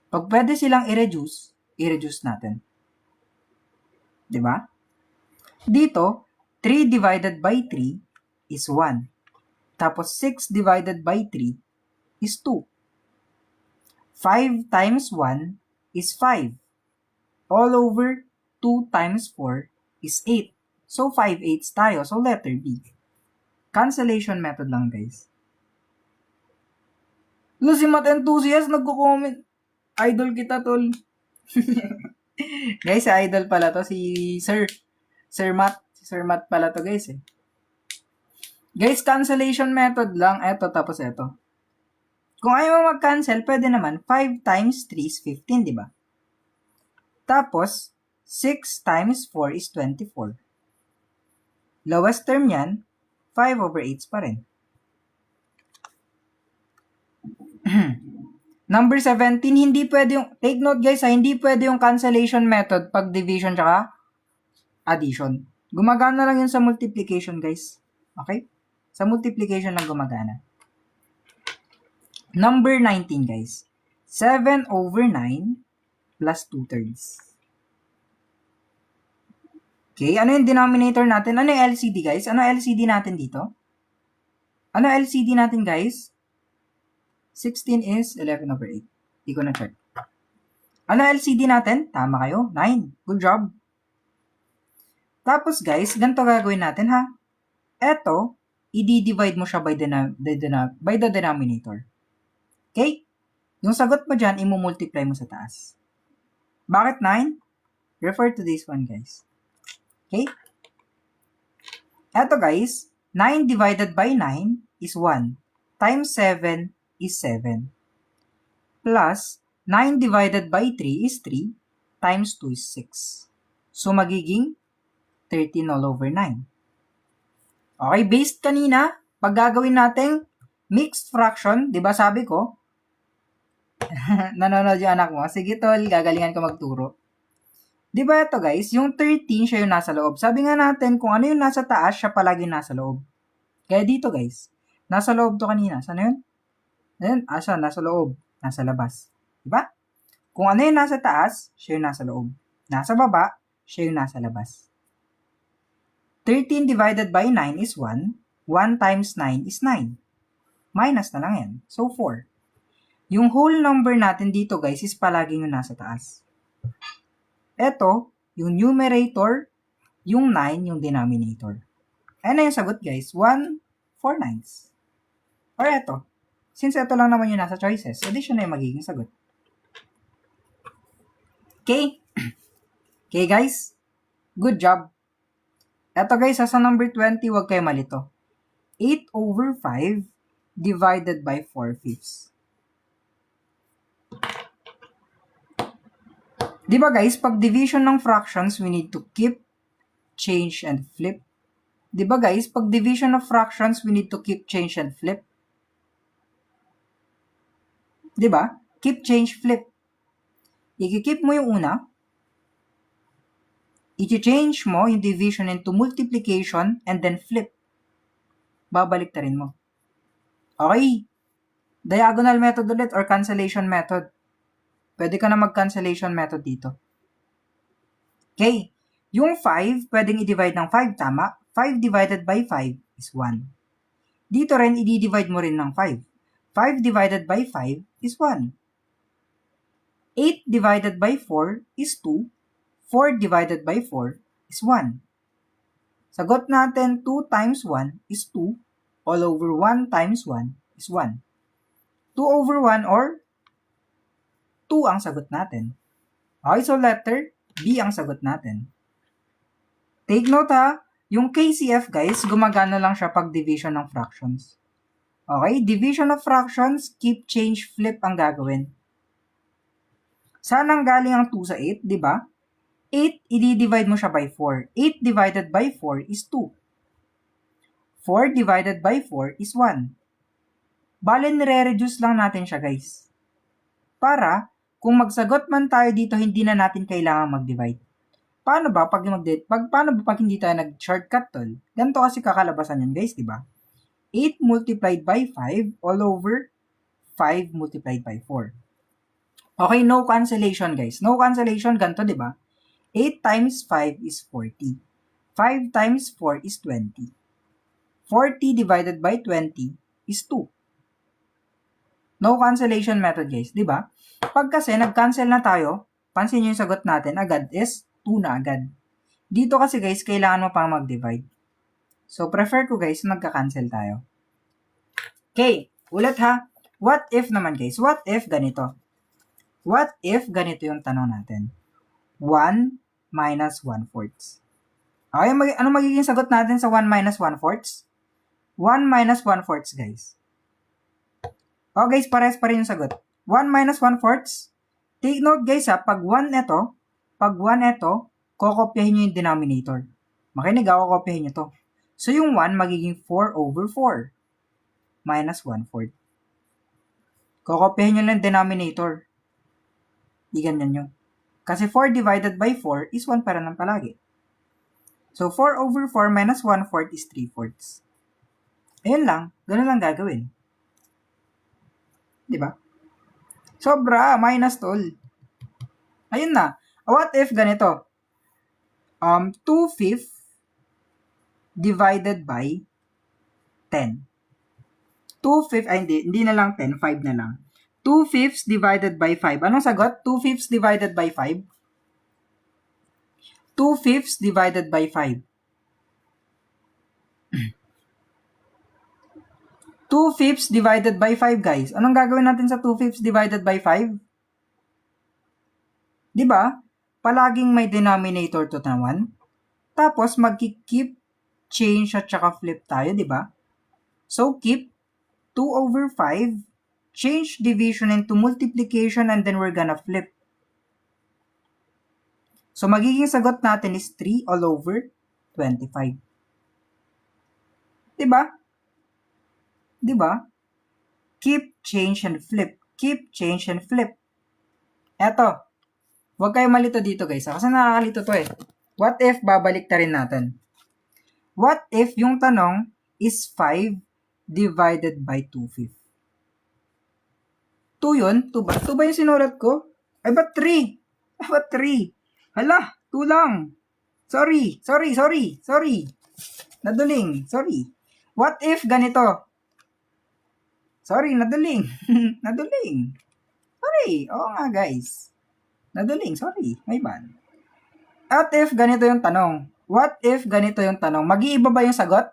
Pag pwede silang i-reduce natin. Diba? Dito, 3 divided by 3 is 1. Tapos 6 divided by 3 is 2. 5 times 1 is 5. all over 2 times 4 is 8. So, 5/8 tayo. So, letter B. Cancellation method lang, guys. Si Math Enthusiast nagko-comment. Idol kita, tol. Guys, si idol pala to. Si Sir Matt. Si Sir Matt pala to, guys, eh. Guys, cancellation method lang. Eto, tapos eto. Kung ayaw mo mag-cancel, pwede naman 5 times 3 is 15, di ba? Tapos, 6 times 4 is 24. Lowest term yan, 5/8 pa rin. Number 17, hindi pwede yung, take note guys ha, hindi pwede yung cancellation method pag division tsaka addition. Gumagana lang yun sa multiplication, guys. Okay? Sa multiplication lang gumagana. Number 19, guys. 7/9 plus 2/3. Okay, ano yung denominator natin? Ano yung LCD, guys? Ano LCD natin dito? Ano LCD natin, guys? 16 is 11/8. Hindi ko na-check. Ano LCD natin? Tama kayo. 9. Good job. Tapos, guys, ganito gagawin natin, ha? Eto, i-divide mo siya by the denominator. Okay? Yung sagot mo dyan, i-multiply mo sa taas. Bakit 9? Refer to this one, guys. Okay? Eto, guys, 9 divided by 9 is 1. Times 7 is 7. Plus, 9 divided by 3 is 3. Times 2 is 6. So, magiging 13 all over 9. Okay, based kanina, pag gagawin nating mixed fraction, di ba sabi ko, nanonood yung anak mo, sige tol, gagalingan ko magturo. Di ba ito guys, yung 13 siya yung nasa loob. Sabi nga natin, kung ano yung nasa taas, siya palagi nasa loob. Kaya dito guys, nasa loob to kanina. Saan yun? Ayun, siya, nasa loob, nasa labas. Di ba? Kung ano yung nasa taas, siya yung nasa loob. Nasa baba, siya yung nasa labas. 13 divided by 9 is 1. 1 times 9 is 9. Minus na lang yan. So, 4. Yung whole number natin dito, guys, is palaging yung nasa taas. Ito, yung numerator, yung 9, yung denominator. Ano yung sagot, guys? 1, 4 9s. Or ito, since ito lang naman yung nasa choices, addition na yung magiging sagot. Okay? Okay, guys? Good job. Eto guys, sa number 20, huwag kayo malito. 8/5 divided by 4/5. Di ba guys, pag division ng fractions, we need to keep, change, and flip. Di ba guys, pag division of fractions, we need to keep, change, and flip. Di ba? Keep, change, flip. I-keep mo yung una, i-change mo yung division into multiplication and then flip. Babalik ta rin mo. Okay. Diagonal method ulit or cancellation method. Pwede ka na mag-cancellation method dito. Okay. Yung 5, pwedeng i-divide ng 5, tama? 5 divided by 5 is 1. Dito rin, i-divide mo rin ng 5. 5 divided by 5 is 1. 8 divided by 4 is 2. 4 divided by 4 is 1. Sagot natin, 2 times 1 is 2. All over 1 times 1 is 1. 2 over 1 or 2 ang sagot natin. Okay, so letter B ang sagot natin. Take note ha, yung KCF guys, gumagana lang siya pag division ng fractions. Okay, division of fractions, keep, change, flip ang gagawin. Saan ang galing ang 2 sa 8, di ba? 8, i-divide mo siya by 4. 8 divided by 4 is 2. 4 divided by 4 is 1. Bale, nire-reduce lang natin siya, guys. Para, kung magsagot man tayo dito, hindi na natin kailangan mag-divide. Paano ba pag hindi tayo nag-shortcut, tol? Ganito kasi kakalabasan yan, guys, di ba? 8 multiplied by 5 all over 5 multiplied by 4. Okay, no cancellation, guys. No cancellation, ganito, di ba? 8 times 5 is 40. 5 times 4 is 20. 40 divided by 20 is 2. No cancellation method, guys. Di ba? Pag kasi nag-cancel na tayo, pansin nyo yung sagot natin agad is 2 na agad. Dito kasi guys, kailangan mo pang mag-divide. So, prefer ko guys, magka-cancel tayo. Okay, ulit ha. What if naman guys? What if ganito? What if ganito yung tanong natin? 1 minus 1/4. Okay, ano magiging sagot natin sa 1 minus 1/4? 1 minus 1/4 guys. Oh guys, pares pa rin yung sagot. 1 minus 1/4. Take note guys ha, pag 1 ito, kokopyahin nyo yung denominator. Makinig ako, kokopyahin nyo to. So yung 1 magiging 4/4 minus 1/4. Kokopyahin nyo lang yung denominator. Di ganyan nyo. Kasi 4 divided by 4 is 1 pa rin palagi. So 4/4 minus 1/4 is 3/4. Ayan lang, ganun lang gagawin. Diba? Sobra, minus tol. Ayun na. What if ganito? 2/5 divided by 10. 2/5, hindi na lang 10, 5 na lang. 2/5 divided by 5. Anong sagot? 2/5 divided by 5? 2/5 divided by 5. 2/5 divided by 5, guys. Anong gagawin natin sa 2/5 divided by 5? Diba? Palaging may denominator to na 1. Tapos, mag-keep, change, at saka flip tayo, diba? So, keep 2/5, change division into multiplication, and then we're gonna flip. So, magiging sagot natin is 3/25. Diba? Diba? Keep, change, and flip. Keep, change, and flip. Eto. Huwag kayo malito dito guys. Kasi nakakalito to eh. What if babalik ta rin natin? What if yung tanong is 5 divided by 2/5? 2 yun? 2 ba? 2 ba yung sinulat ko? Ay, ba't 3? Ay, ba't 3? Hala, 2 lang. Sorry. Naduling. Sorry. What if ganito? Sorry, naduling. Sorry. Oo nga, guys. Naduling. Sorry. May bad. What if ganito yung tanong? Mag-iiba ba yung sagot?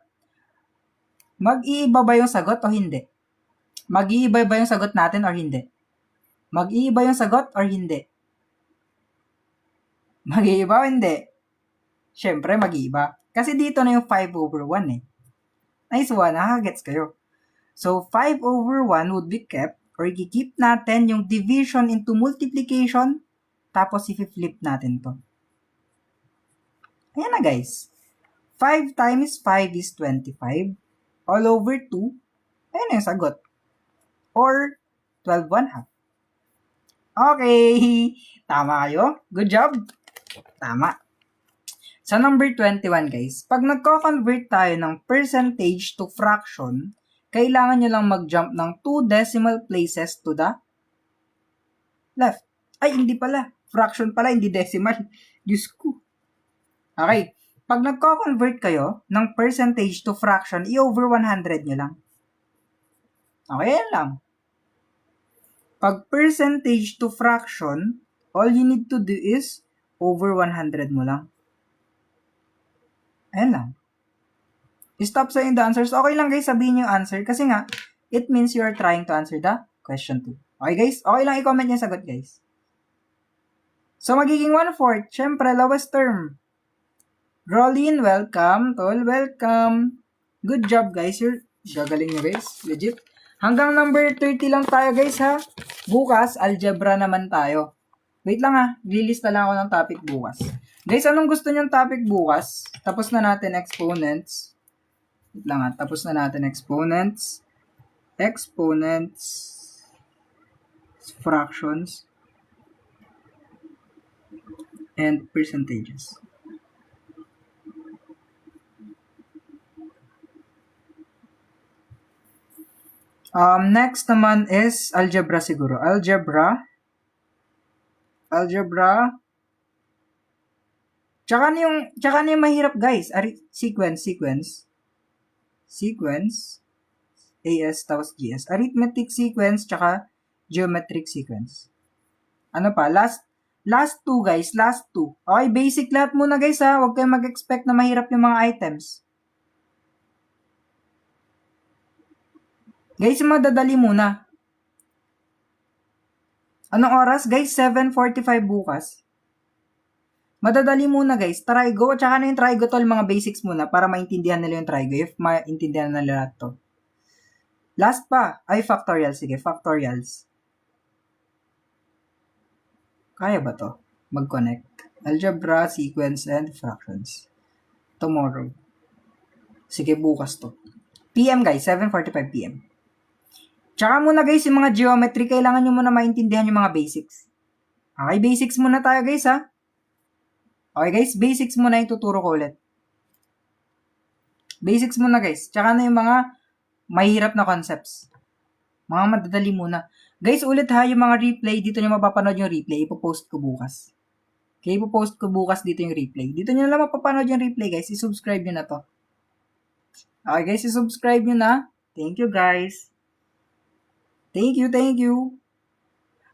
Mag-iiba ba yung sagot o hindi? Mag-iiba ba yung sagot natin or hindi? Mag-iiba yung sagot or hindi? Mag-iiba o hindi? Siyempre, mag-iiba. Kasi dito na yung 5/1 eh. Nice one. Nakagets kayo. So, 5/1 would be kept or i-keep natin yung division into multiplication tapos i-flip natin to. Ayan na guys. 5 times 5 is 25 all over 2. Ayan na yung sagot. Or 12/1/2. Okay. Tama kayo? Good job. Tama. Sa number 21 guys, pag nagko-convert tayo ng percentage to fraction, kailangan nyo lang mag-jump ng 2 decimal places to the left. Ay, hindi pala. Fraction pala, hindi decimal. Diyos ko. Okay. Pag nagko-convert kayo ng percentage to fraction, i-over 100 nyo lang. Okay, yan lang. Pag percentage to fraction, all you need to do is over 100 mo lang. Ayan lang. Stop saying the answers. Okay lang guys, sabihin yung answer kasi nga, it means you are trying to answer the question 2. Okay guys? Okay lang i-comment yung sagot guys. So, magiging 1/4. Syempre, lowest term. Rolin, welcome. Tol, welcome. Good job guys. You're gagaling nyo guys. Legit. Hanggang number 30 lang tayo guys ha. Bukas, algebra naman tayo. Wait lang ha. Lilista lang ako ng topic bukas. Guys, anong gusto nyong topic bukas? Tapos na natin exponents. Wait lang ha. Tapos na natin exponents, fractions, and percentages. Next naman is algebra siguro. Algebra. Tsaka na yung mahirap guys. Sequence. AS tapos GS. Arithmetic sequence tsaka geometric sequence. Ano pa? Last two, guys. Last two. Okay, basic lahat muna, guys, ha. Huwag kayong mag-expect na mahirap yung mga items. Guys, madadali muna. Anong oras, guys? 7:45 bukas. Madadali muna, guys. Trigo. Tsaka na yung trigo, tol. Mga basics muna para maintindihan nila yung trigo. If maintindihan nila lahat to. Last pa. Ay, factorials. Sige, factorials. Kaya ba to? Mag-connect. Algebra, sequence, and fractions. Tomorrow. Sige, bukas to. PM, guys. 7:45 PM. Tsaka muna, guys, yung mga geometry, kailangan nyo muna maintindihan yung mga basics. Okay, basics muna tayo, guys, ha? Okay, guys, basics muna yung tuturo ko ulit. Basics muna, guys. Tsaka na yung mga mahirap na concepts. Mga madadali muna. Guys, ulit ha, yung mga replay, dito nyo mapapanood yung replay. Ipopost ko bukas. Okay, ipopost ko bukas dito yung replay. Dito nyo lang mapapanood yung replay, guys. I-subscribe nyo na to. Okay, guys, i-subscribe nyo na. Thank you, guys. Thank you, thank you.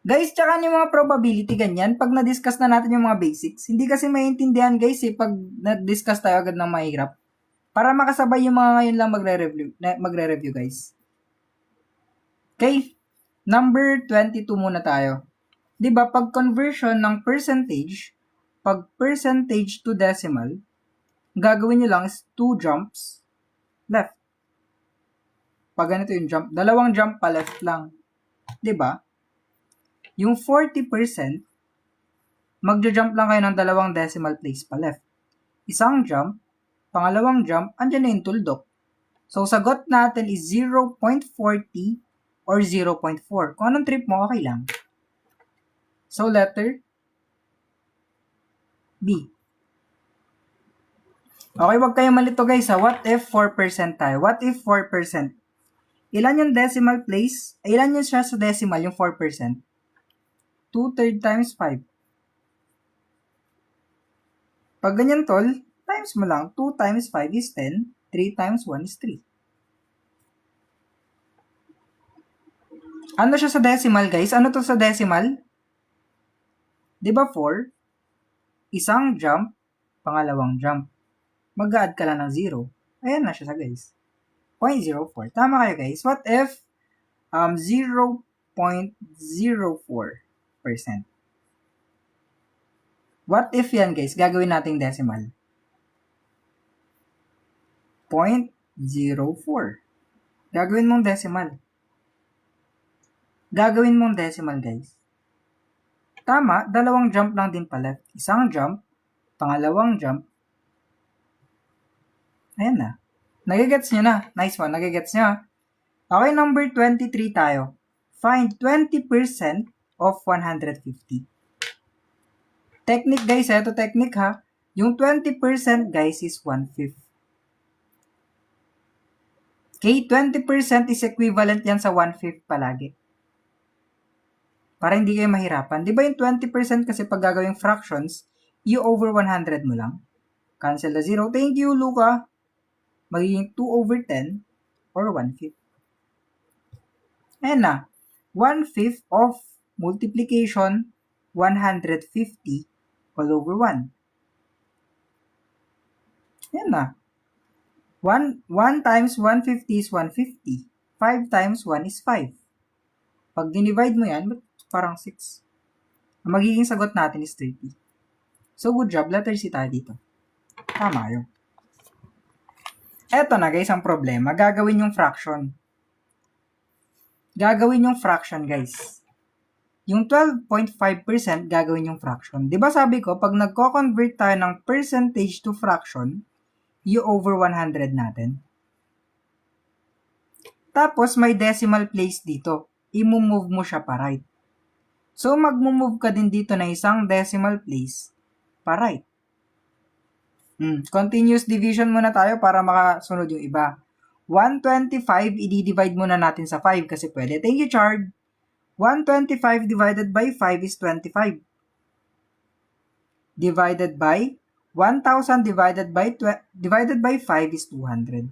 Guys, tsaka yung mga probability, ganyan, pag na-discuss na natin yung mga basics, hindi kasi maintindihan, guys, pag na-discuss tayo agad ng mahirap. Para makasabay yung mga ngayon lang magre-review, guys. Okay, number 22 muna tayo. Diba, pag conversion ng percentage, pag percentage to decimal, gagawin nyo lang is 2 jumps left. Pag ganito yung jump, dalawang jump pa left lang. Diba? Yung 40%, magja-jump lang kayo ng dalawang decimal place pa left. Isang jump, pangalawang jump, andyan na yung tuldok. So, sagot natin is 0.40 or 0.4. Kung anong trip mo, okay lang. So, letter B. Okay, wag kayong malito, guys, ha. What if 4% tayo? What if 4%? Ilan yung decimal place? Ilan yung siya sa decimal, yung 4%? 2/3 times 5. Pag ganyan, tol, times mo lang. 2 times 5 is 10. 3 times 1 is 3. Ano siya sa decimal, guys? Ano to sa decimal? Diba 4? Isang jump, pangalawang jump. Mag-add ka lang ng 0. Ayan na siya sa, guys. 0.04. Tama kayo, guys. What if 0.04%? What if yan, guys? Gagawin nating decimal. 0.04. Gagawin mong decimal. Gagawin mong decimal, guys. Tama, dalawang jump lang din pala. Isang jump, pangalawang jump. Ayan na. Nagigets nyo na. Nice one. Nagigets nyo. Okay, number 23 tayo. Find 20% of 150. Technique, guys. Ito technique, ha. Yung 20%, guys, is 1/5. Okay, 20% is equivalent yan sa 1/5 palagi. Para hindi kayo mahirapan. Di ba yung 20% kasi pag gagawing fractions, you over 100 mo lang. Cancel the 0. Thank you, Luca. Magiging 2/10 or 1/5. Ayan na. 1/5 of multiplication 150 all over 1. Ayan na. 1 times 150 is 150. 5 times 1 is 5. Pag dinivide mo yan, parang 6. Ang magiging sagot natin is 30. So, good job. Letter C tayo dito. Tama yun. Eto na, guys, ang problema. Gagawin yung fraction. Gagawin yung fraction, guys. Yung 12.5% gagawin yung fraction. Diba sabi ko, pag nagko-convert tayo ng percentage to fraction, you over 100 natin. Tapos, may decimal place dito. I-move mo siya pa right. So, mag-move ka din dito na isang decimal place pa right. Continuous division muna tayo para makasunod yung iba. 125, i-divide muna natin sa 5 kasi pwede. Thank you, Chard. 125 divided by 5 is 25. Divided by 1,000 divided by 5 is 200.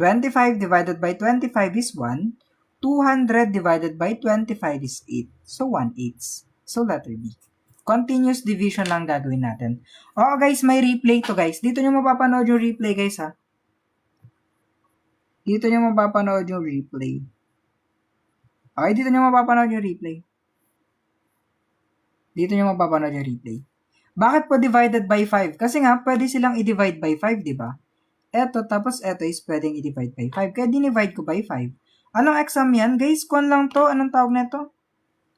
25 divided by 25 is 1. 200 divided by 25 is 8. So, 1/8. So, letter B. Continuous division lang gagawin natin. Oo, guys, may replay to, guys. Dito nyo mapapanood yung replay, guys, ha. Dito nyo mapapanood yung replay. Okay, dito nyo mapapanood yung replay. Dito nyo mapapanood yung replay. Bakit po divided by 5? Kasi nga, pwede silang i-divide by 5, di ba? Eto, tapos eto is pwedeng i-divide by 5. Kaya dinivide ko by 5. Anong exam yan? Guys, kung lang to. Anong tawag nito?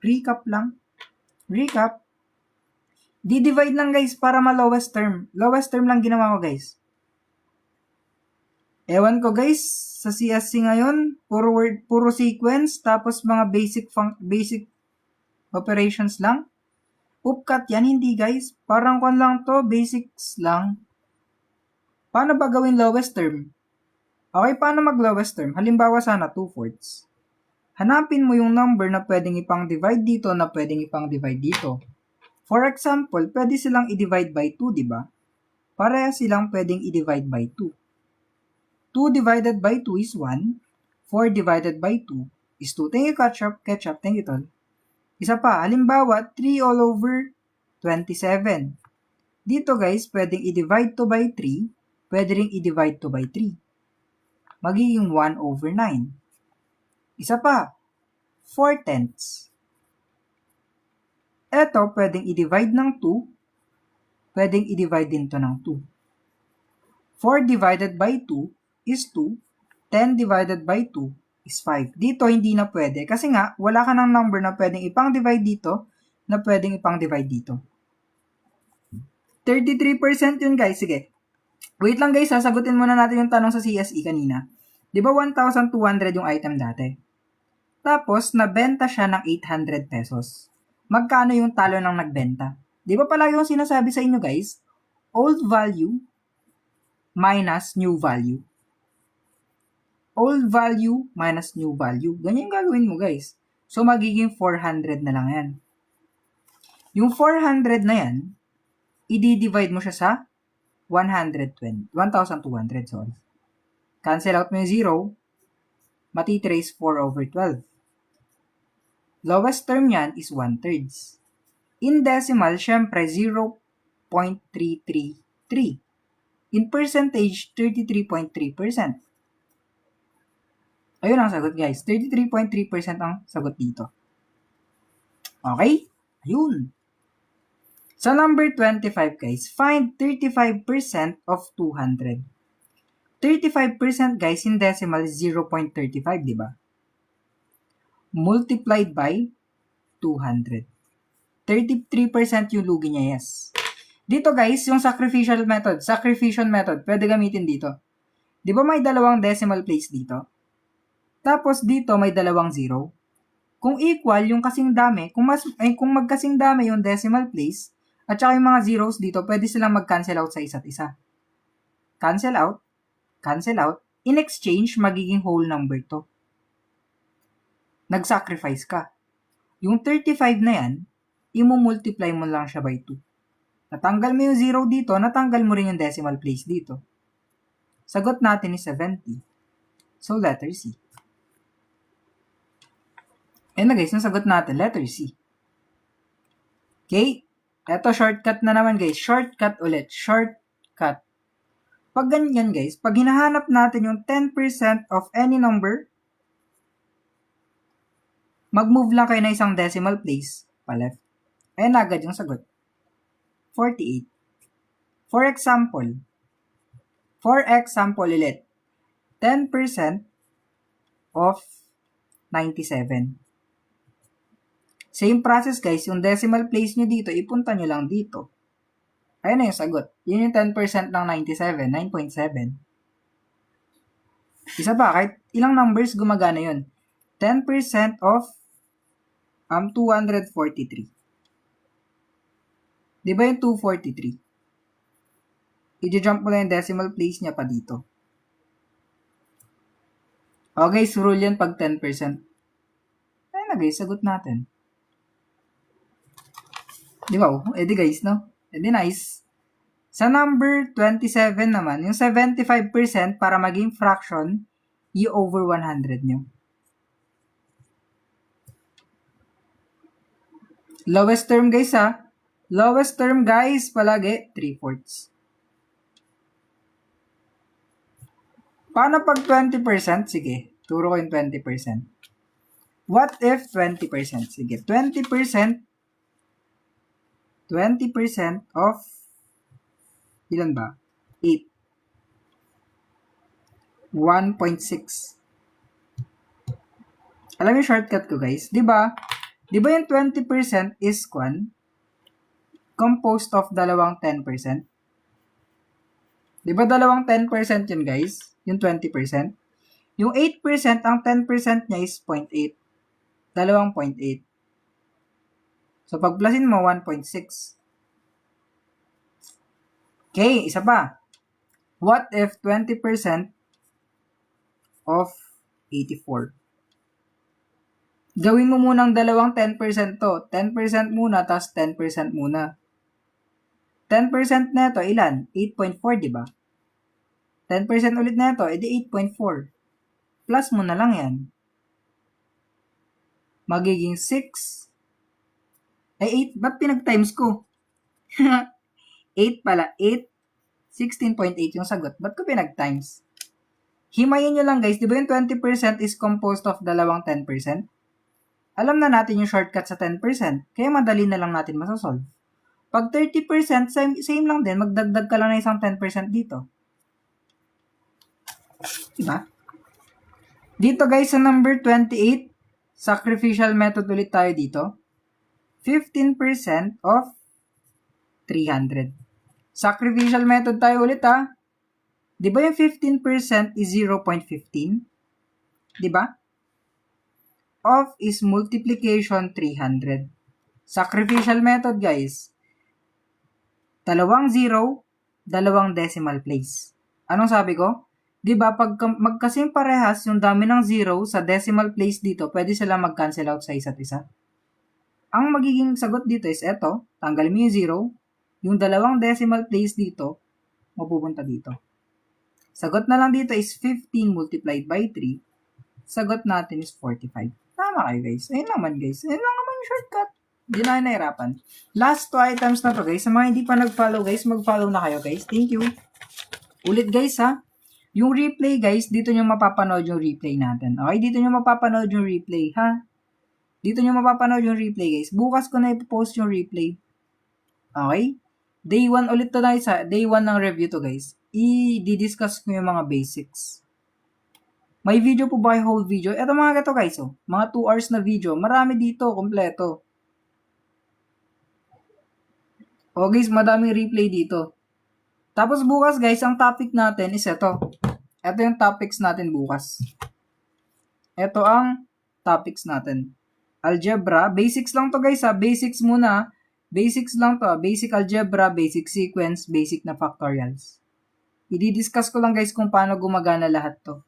Recap lang. Recap. Di-divide lang, guys, para ma-lowest term. Lowest term lang ginawa ko, guys. Ewan ko, guys, sa CSC ngayon, puro word, puro sequence, tapos mga basic operations lang. Upcut yan, hindi, guys. Parang kon lang to, basics lang. Paano ba gawin lowest term? Okay, paano mag-lowest term? Halimbawa sana 2/4. Hanapin mo yung number na pwedeng ipang-divide dito na pwedeng ipang-divide dito. For example, pwede silang i-divide by 2, di ba? Pareha silang pwedeng i-divide by 2. 2 divided by 2 is 1. 4 divided by 2 is 2. Thank you, Ketchup. Thank you, Tol. Isa pa, halimbawa, 3 all over 27. Dito, guys, pwedeng i-divide to by 3. Pwede rin i-divide to by 3. Magiging 1 over 9. Isa pa, 4/10. Eto, pwedeng i-divide ng 2. Pwedeng i-divide din to ng 2. 4 divided by 2 is 2. 10 divided by 2 is 5. Dito, hindi na pwede. Kasi nga, wala ka ng number na pwedeng ipang-divide dito, na pwedeng ipang-divide dito. 33% yun, guys. Sige. Wait lang, guys. Sasagutin muna natin yung tanong sa CSE kanina. Di ba 1,200 yung item dati? Tapos, nabenta siya ng 800 pesos. Magkano yung talo ng nagbenta? Di ba palagi yung sinasabi sa inyo, guys? Old value minus new value. Old value minus new value. Ganyan yung gagawin mo, guys. So, magiging 400 na lang yan. Yung 400 na yan, i-divide mo siya sa 1,200, sorry. Cancel out mo yung 0, matitira is 4 over 12. Lowest term yan is 1/3. In decimal, syempre, 0.333. In percentage, 33.3%. Ayun ang sagot, guys. 33.3% ang sagot dito. Okay? Ayun. Sa number 25, guys, find 35% of 200. 35%, guys, in decimal is 0.35, di ba? Multiplied by 200. 33% yung lugi niya, yes. Dito, guys, yung sacrificial method, pwede gamitin dito. Di ba may dalawang decimal place dito? Tapos dito may dalawang 0. Kung equal yung kasing dami, kung magkasing dami yung decimal place at saka yung mga zeros dito, pwede silang mag-cancel out sa isa't isa. Cancel out. In exchange, magiging whole number to. Nag-sacrifice ka. Yung 35 na yan, i-multiply mo lang siya by 2. Natanggal mo yung 0 dito, natanggal mo rin yung decimal place dito. Sagot natin is 70. So, letter C. Ayan na, guys, nasagot natin, letter C. Okay? Eto, shortcut na naman, guys. Shortcut ulit. Shortcut. Pag ganyan, guys, pag hinahanap natin yung 10% of any number, mag-move lang kayo na isang decimal place pa left. Ayan agad yung sagot. 48. For example ulit, 10% of 97. Same process, guys. Yung decimal place nyo dito, ipunta nyo lang dito. Ayun na yung sagot. Yun yung 10% ng 97, 9.7. Isa pa, kahit ilang numbers gumagana yun. 10% of 243. Di ba yung 243? I-jump mo lang yung decimal place niya pa dito. Okay, so rule yan pag 10%. Ayun na, guys, sagot natin. Di ba? Di guys, no? Di nice. Sa number 27 naman, yung 75% para maging fraction, i-over 100 nyo. Lowest term guys ha. Lowest term guys, palagi 3/4. Paano pag 20%? Sige, turo ko yung 20%. What if 20%? Sige, 20% of, ilan ba? 8. 1.6. Alam yung shortcut ko guys, di ba? Di ba yung 20% is composed of dalawang 10%? Di ba dalawang 10% yun guys? Yung 20%? Yung 8%, ang 10% niya is 0.8. Dalawang 0.8. So, pag plusin mo, 1.6. Okay, isa pa. What if 20% of 84? Gawin mo munang dalawang 10% to. 10% muna, tas 10% muna. 10% neto, ilan? 8.4, di ba? 10% ulit neto, edi 8.4. Plus mo na lang yan. Magiging 6. Ay, 8. Ba't pinag-times ko? 8 pala. 8. 16.8 yung sagot. Ba't ko pinag-times? Himayin nyo lang guys. Di ba yung 20% is composed of dalawang 10%? Alam na natin yung shortcut sa 10%. Kaya madali na lang natin masasolve. Pag 30%, same lang din. Magdagdag ka lang na isang 10% dito. Diba? Dito guys, sa number 28, sacrificial method ulit tayo dito. 15% of 300. Sacrificial method tayo ulit ha. Di ba yung 15% is 0.15? Di ba? Of is multiplication 300. Sacrificial method guys. Dalawang 0, dalawang decimal place. Anong sabi ko? Di ba pag magkasing parehas yung dami ng 0 sa decimal place dito, pwede sila mag-cancel out sa isa't isa. Ang magiging sagot dito is eto, tanggalin mo yung 0, yung dalawang decimal place dito, mapupunta dito. Sagot na lang dito is 15 multiplied by 3. Sagot natin is 45. Tama kayo guys. Ayun naman guys. Ayun lang naman yung shortcut. Hindi na kayo nahirapan. Last 2 items na to guys. Sa mga hindi pa nag-follow guys, mag-follow na kayo guys. Thank you. Ulit guys ha. Yung replay guys, dito nyo mapapanood yung replay natin. Okay? Dito nyo mapapanood yung replay ha. Dito nyo mapapanood yung replay guys. Bukas ko na ipopost yung replay. Okay? Day 1 ulit to guys ha. Day 1 ng review to guys. I-discuss ko yung mga basics. May video po ba yung whole video? Ito mga gato guys, oh. Mga 2 hours na video. Marami dito, kompleto. O guys, madaming replay dito. Tapos bukas guys, ang topic natin is ito. Ito yung topics natin bukas. Ito ang topics natin. Algebra. Basics lang to guys ha. Basics muna. Basics lang to. Basic algebra, basic sequence, basic na factorials. I-discuss ko lang guys kung paano gumagana lahat to.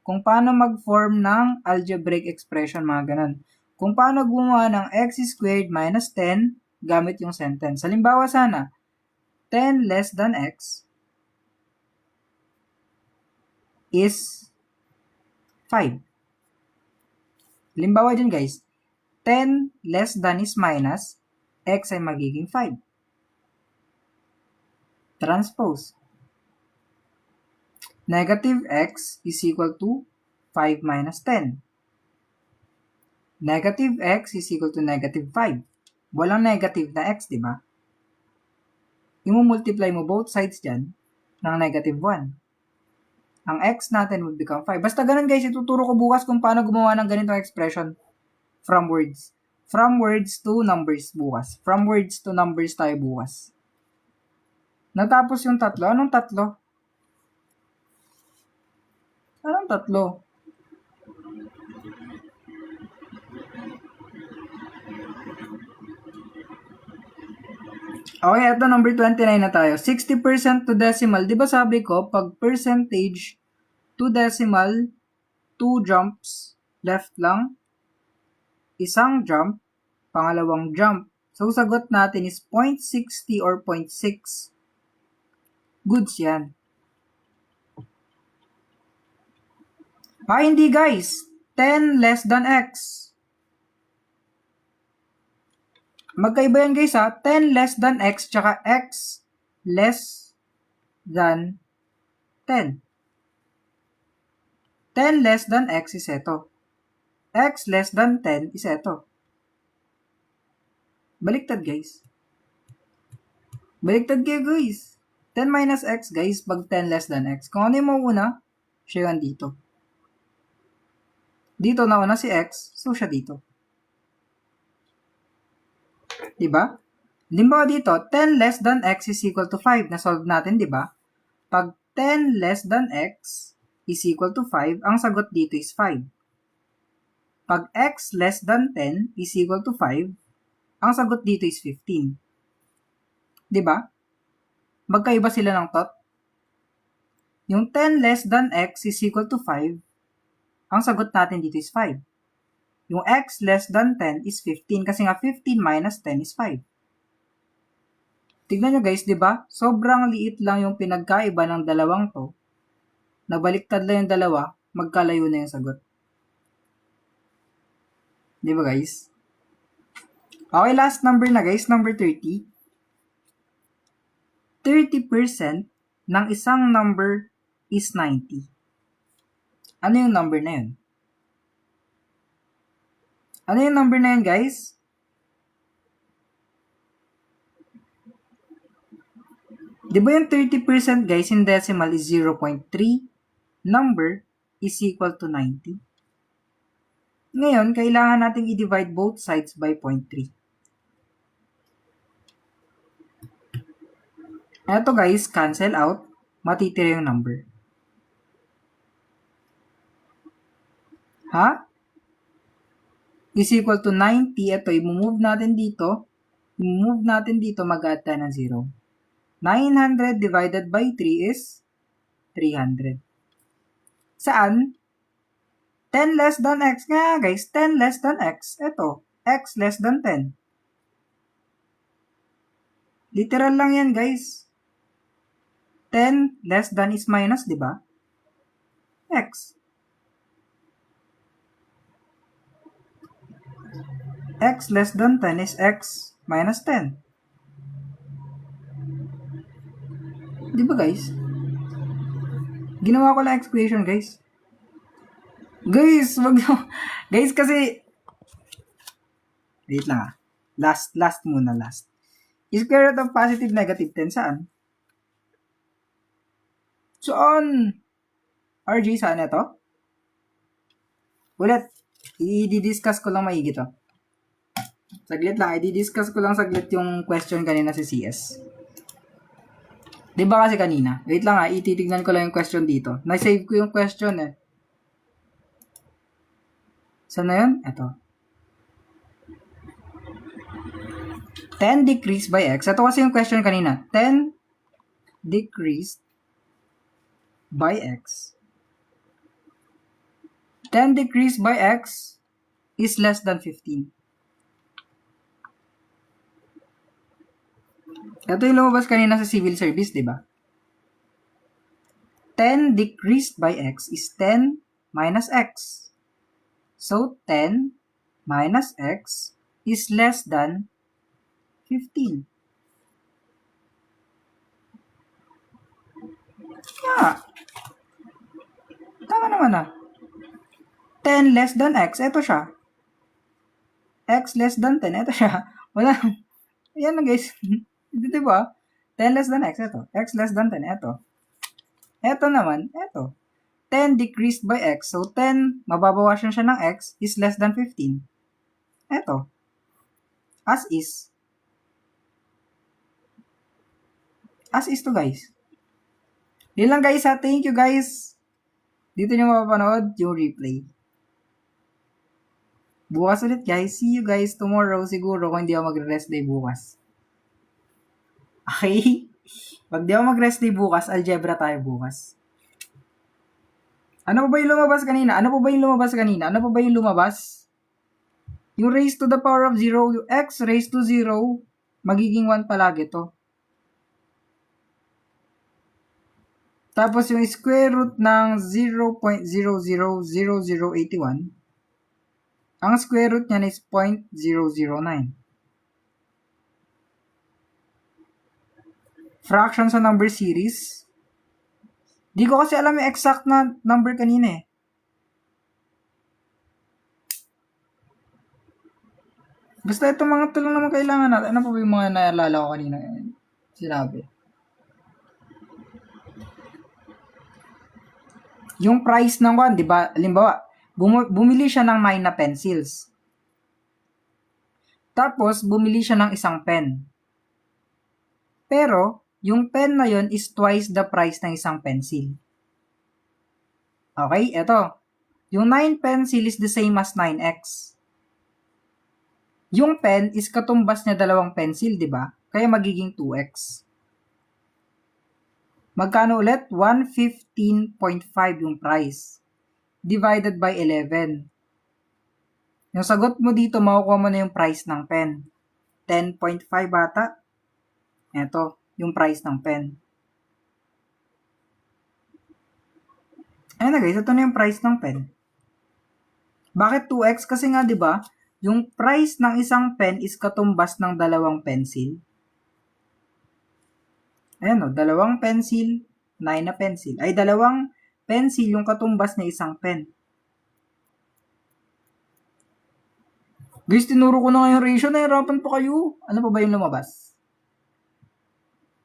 Kung paano mag-form ng algebraic expression, mga ganun. Kung paano gumawa ng x squared minus 10 gamit yung sentence. Halimbawa sana, 10 less than x is 5. Halimbawa dyan guys, 10 less than is minus, x ay magiging 5. Transpose. Negative x is equal to 5 minus 10. Negative x is equal to negative 5. Walang negative na x, di ba? I-multiply mo both sides dyan ng negative 1. Ang x natin would become 5. Basta ganun guys, ituturo ko bukas kung paano gumawa ng ganitong expression from words. From words to numbers bukas. From words to numbers tayo bukas. Natapos yung tatlo. Anong tatlo? Anong tatlo? Okay, ito number 29 na tayo. 60% to decimal. Di ba sabi ko, pag percentage to decimal, 2 jumps, left lang. Isang jump, pangalawang jump. So, sagot natin is 0.60 or 0.6. Goods yan. Hindi guys. 10 less than x. Magkaiba yan guys ha. 10 less than x tsaka x less than 10. 10 less than x is ito. X less than 10 is ito. Baliktad guys. Baliktad kayo guys. 10 minus x guys pag 10 less than x. Kung ano yung mauna, siya yan dito. Dito nauna si x, so siya dito. Diba? Limbawa dito, 10 less than x is equal to 5. Na-solve natin, diba? Pag 10 less than x is equal to 5, ang sagot dito is 5. Pag x less than 10 is equal to 5, ang sagot dito is 15. Diba? Magkaiba sila ng thought. Yung 10 less than x is equal to 5, ang sagot natin dito is 5. Yung x less than 10 is 15 kasi nga 15 minus 10 is 5. Tignan nyo guys, di ba? Sobrang liit lang yung pinagkaiba ng dalawang to. Nabaliktad lang yung dalawa, magkalayo na yung sagot. Di ba guys? Okay, last number na guys, number 30. 30% ng isang number is 90. Ano yung number na yun? Ano yung number na yun, guys? Di ba yung 30% guys in decimal is 0.3? Number is equal to 90. Ngayon, kailangan nating i-divide both sides by 0.3. Eto guys, cancel out. Matitira yung number. Ha? Is equal to 90. Ito, i-move natin dito. I-move natin dito, mag-add tayo ng 0. 900 divided by 3 is 300. Saan? 10 less than x. Nga guys, 10 less than x. Ito, x less than 10. Literal lang yan guys. 10 less than is minus, di ba? X. X less than 10 is x minus 10. Di ba guys? Ginawa ko lang equation guys. Guys, wag guys kasi wait lang ah. Last muna, last. Square root of positive negative 10 saan? Saan? RG, saan ito? Ulit. I-discuss ko lang maigi to. Saglit lang. I-discuss ko lang saglit yung question kanina si CS. Diba kasi kanina? Wait lang ha. Ititignan ko lang yung question dito. Na-save ko yung question eh. Saan na yun? Ito. 10 decreased by x. Ito kasi yung question kanina. 10 decreased by x. 10 decreased by x is less than 15. Ito yung lumabas kanina sa civil service, di ba? 10 decreased by x is 10 minus x. So, 10 minus x is less than 15. Yeah. Tama naman ah. 10 less than x, ito siya. X less than 10, ito siya. Wala. Yan na guys. Di ba? 10 less than x, ito. X less than 10, ito. Ito naman, ito. 10 decreased by x. So, 10, mababawasan siya ng x is less than 15. Ito. As is. As is to guys. Yun lang guys ha. Thank you guys. Dito nyo mapapanood yung replay. Bukas ulit guys. See you guys tomorrow siguro kung hindi ako mag-rest day bukas. Okay? Pag di ako mag-rest day bukas, algebra tayo bukas. Ano pa ba yung lumabas kanina? Ano pa ba yung lumabas? Yung raised to the power of 0, yung x raised to 0, magiging 1 palagi to. Tapos yung square root ng 0.000081, ang square root niyan is 0.009. fraction sa number series. Di ko kasi alam yung exact na number kanina eh. Basta itong mga ito lang naman kailangan natin. Ano pa ba yung mga naalala ko kanina? Sinabi. Yung price ng one, di ba? Halimbawa, bumili siya ng 9 na pencils. Tapos, bumili siya ng isang pen. Pero, yung pen na yon is twice the price ng isang pencil. Okay, eto. Yung 9 pencil is the same as 9x. Yung pen is katumbas niya dalawang pencil, di ba? Kaya magiging 2x. Magkano ulit? 115.5 yung price. Divided by 11. Yung sagot mo dito, makukuha mo na yung price ng pen. 10.5 bata. Ito, yung price ng pen. Ayan na guys, ito na yung price ng pen. Bakit 2x? Kasi nga, di ba, yung price ng isang pen is katumbas ng dalawang pencil. Ayan o, dalawang pencil, 9 na pencil. Ay, dalawang pencil yung katumbas ng isang pen. Guys, tinuro ko na nga yung ratio, nahirapan pa kayo. Ano pa ba yung lumabas?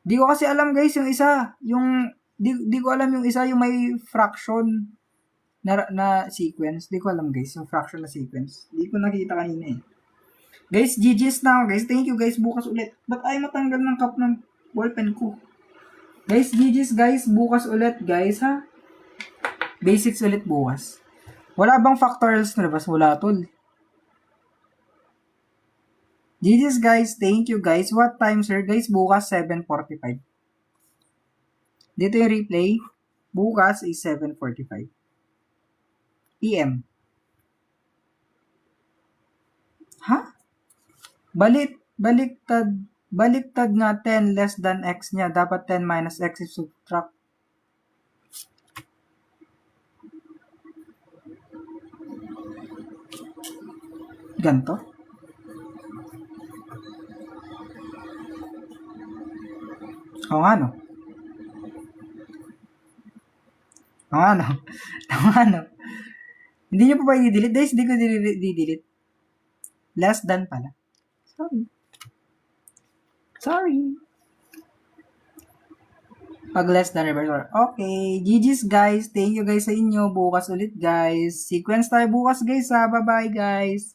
Di ko kasi alam guys, yung isa, di ko alam yung isa, yung may fraction na sequence. Di ko alam guys, yung fraction na sequence. Di ko nakita kanina eh. Guys, GG's na ako guys. Thank you guys, bukas ulit. Ba't ay matanggal ng cup ng ballpen ko? Guys, GG's guys, bukas ulit guys ha. Basics ulit bukas. Wala bang factorials na labas? Wala tol. GG's guys, thank you guys. What time sir? Guys, bukas 7:45. Dito yung replay. Bukas is 7:45 PM. Ha? Baliktad nga 10 less than x niya. Dapat 10 minus x is subtract. Ganto? Oo nga no. Oo nga no. Oo nga no. Hindi nyo pa ba i-delete? Guys, hindi ko i-delete. Less than pala. Sorry. Pag less than reverse. Okay. GG's guys. Thank you guys sa inyo. Bukas ulit guys. Sequence tayo bukas guys ha. Bye-bye guys.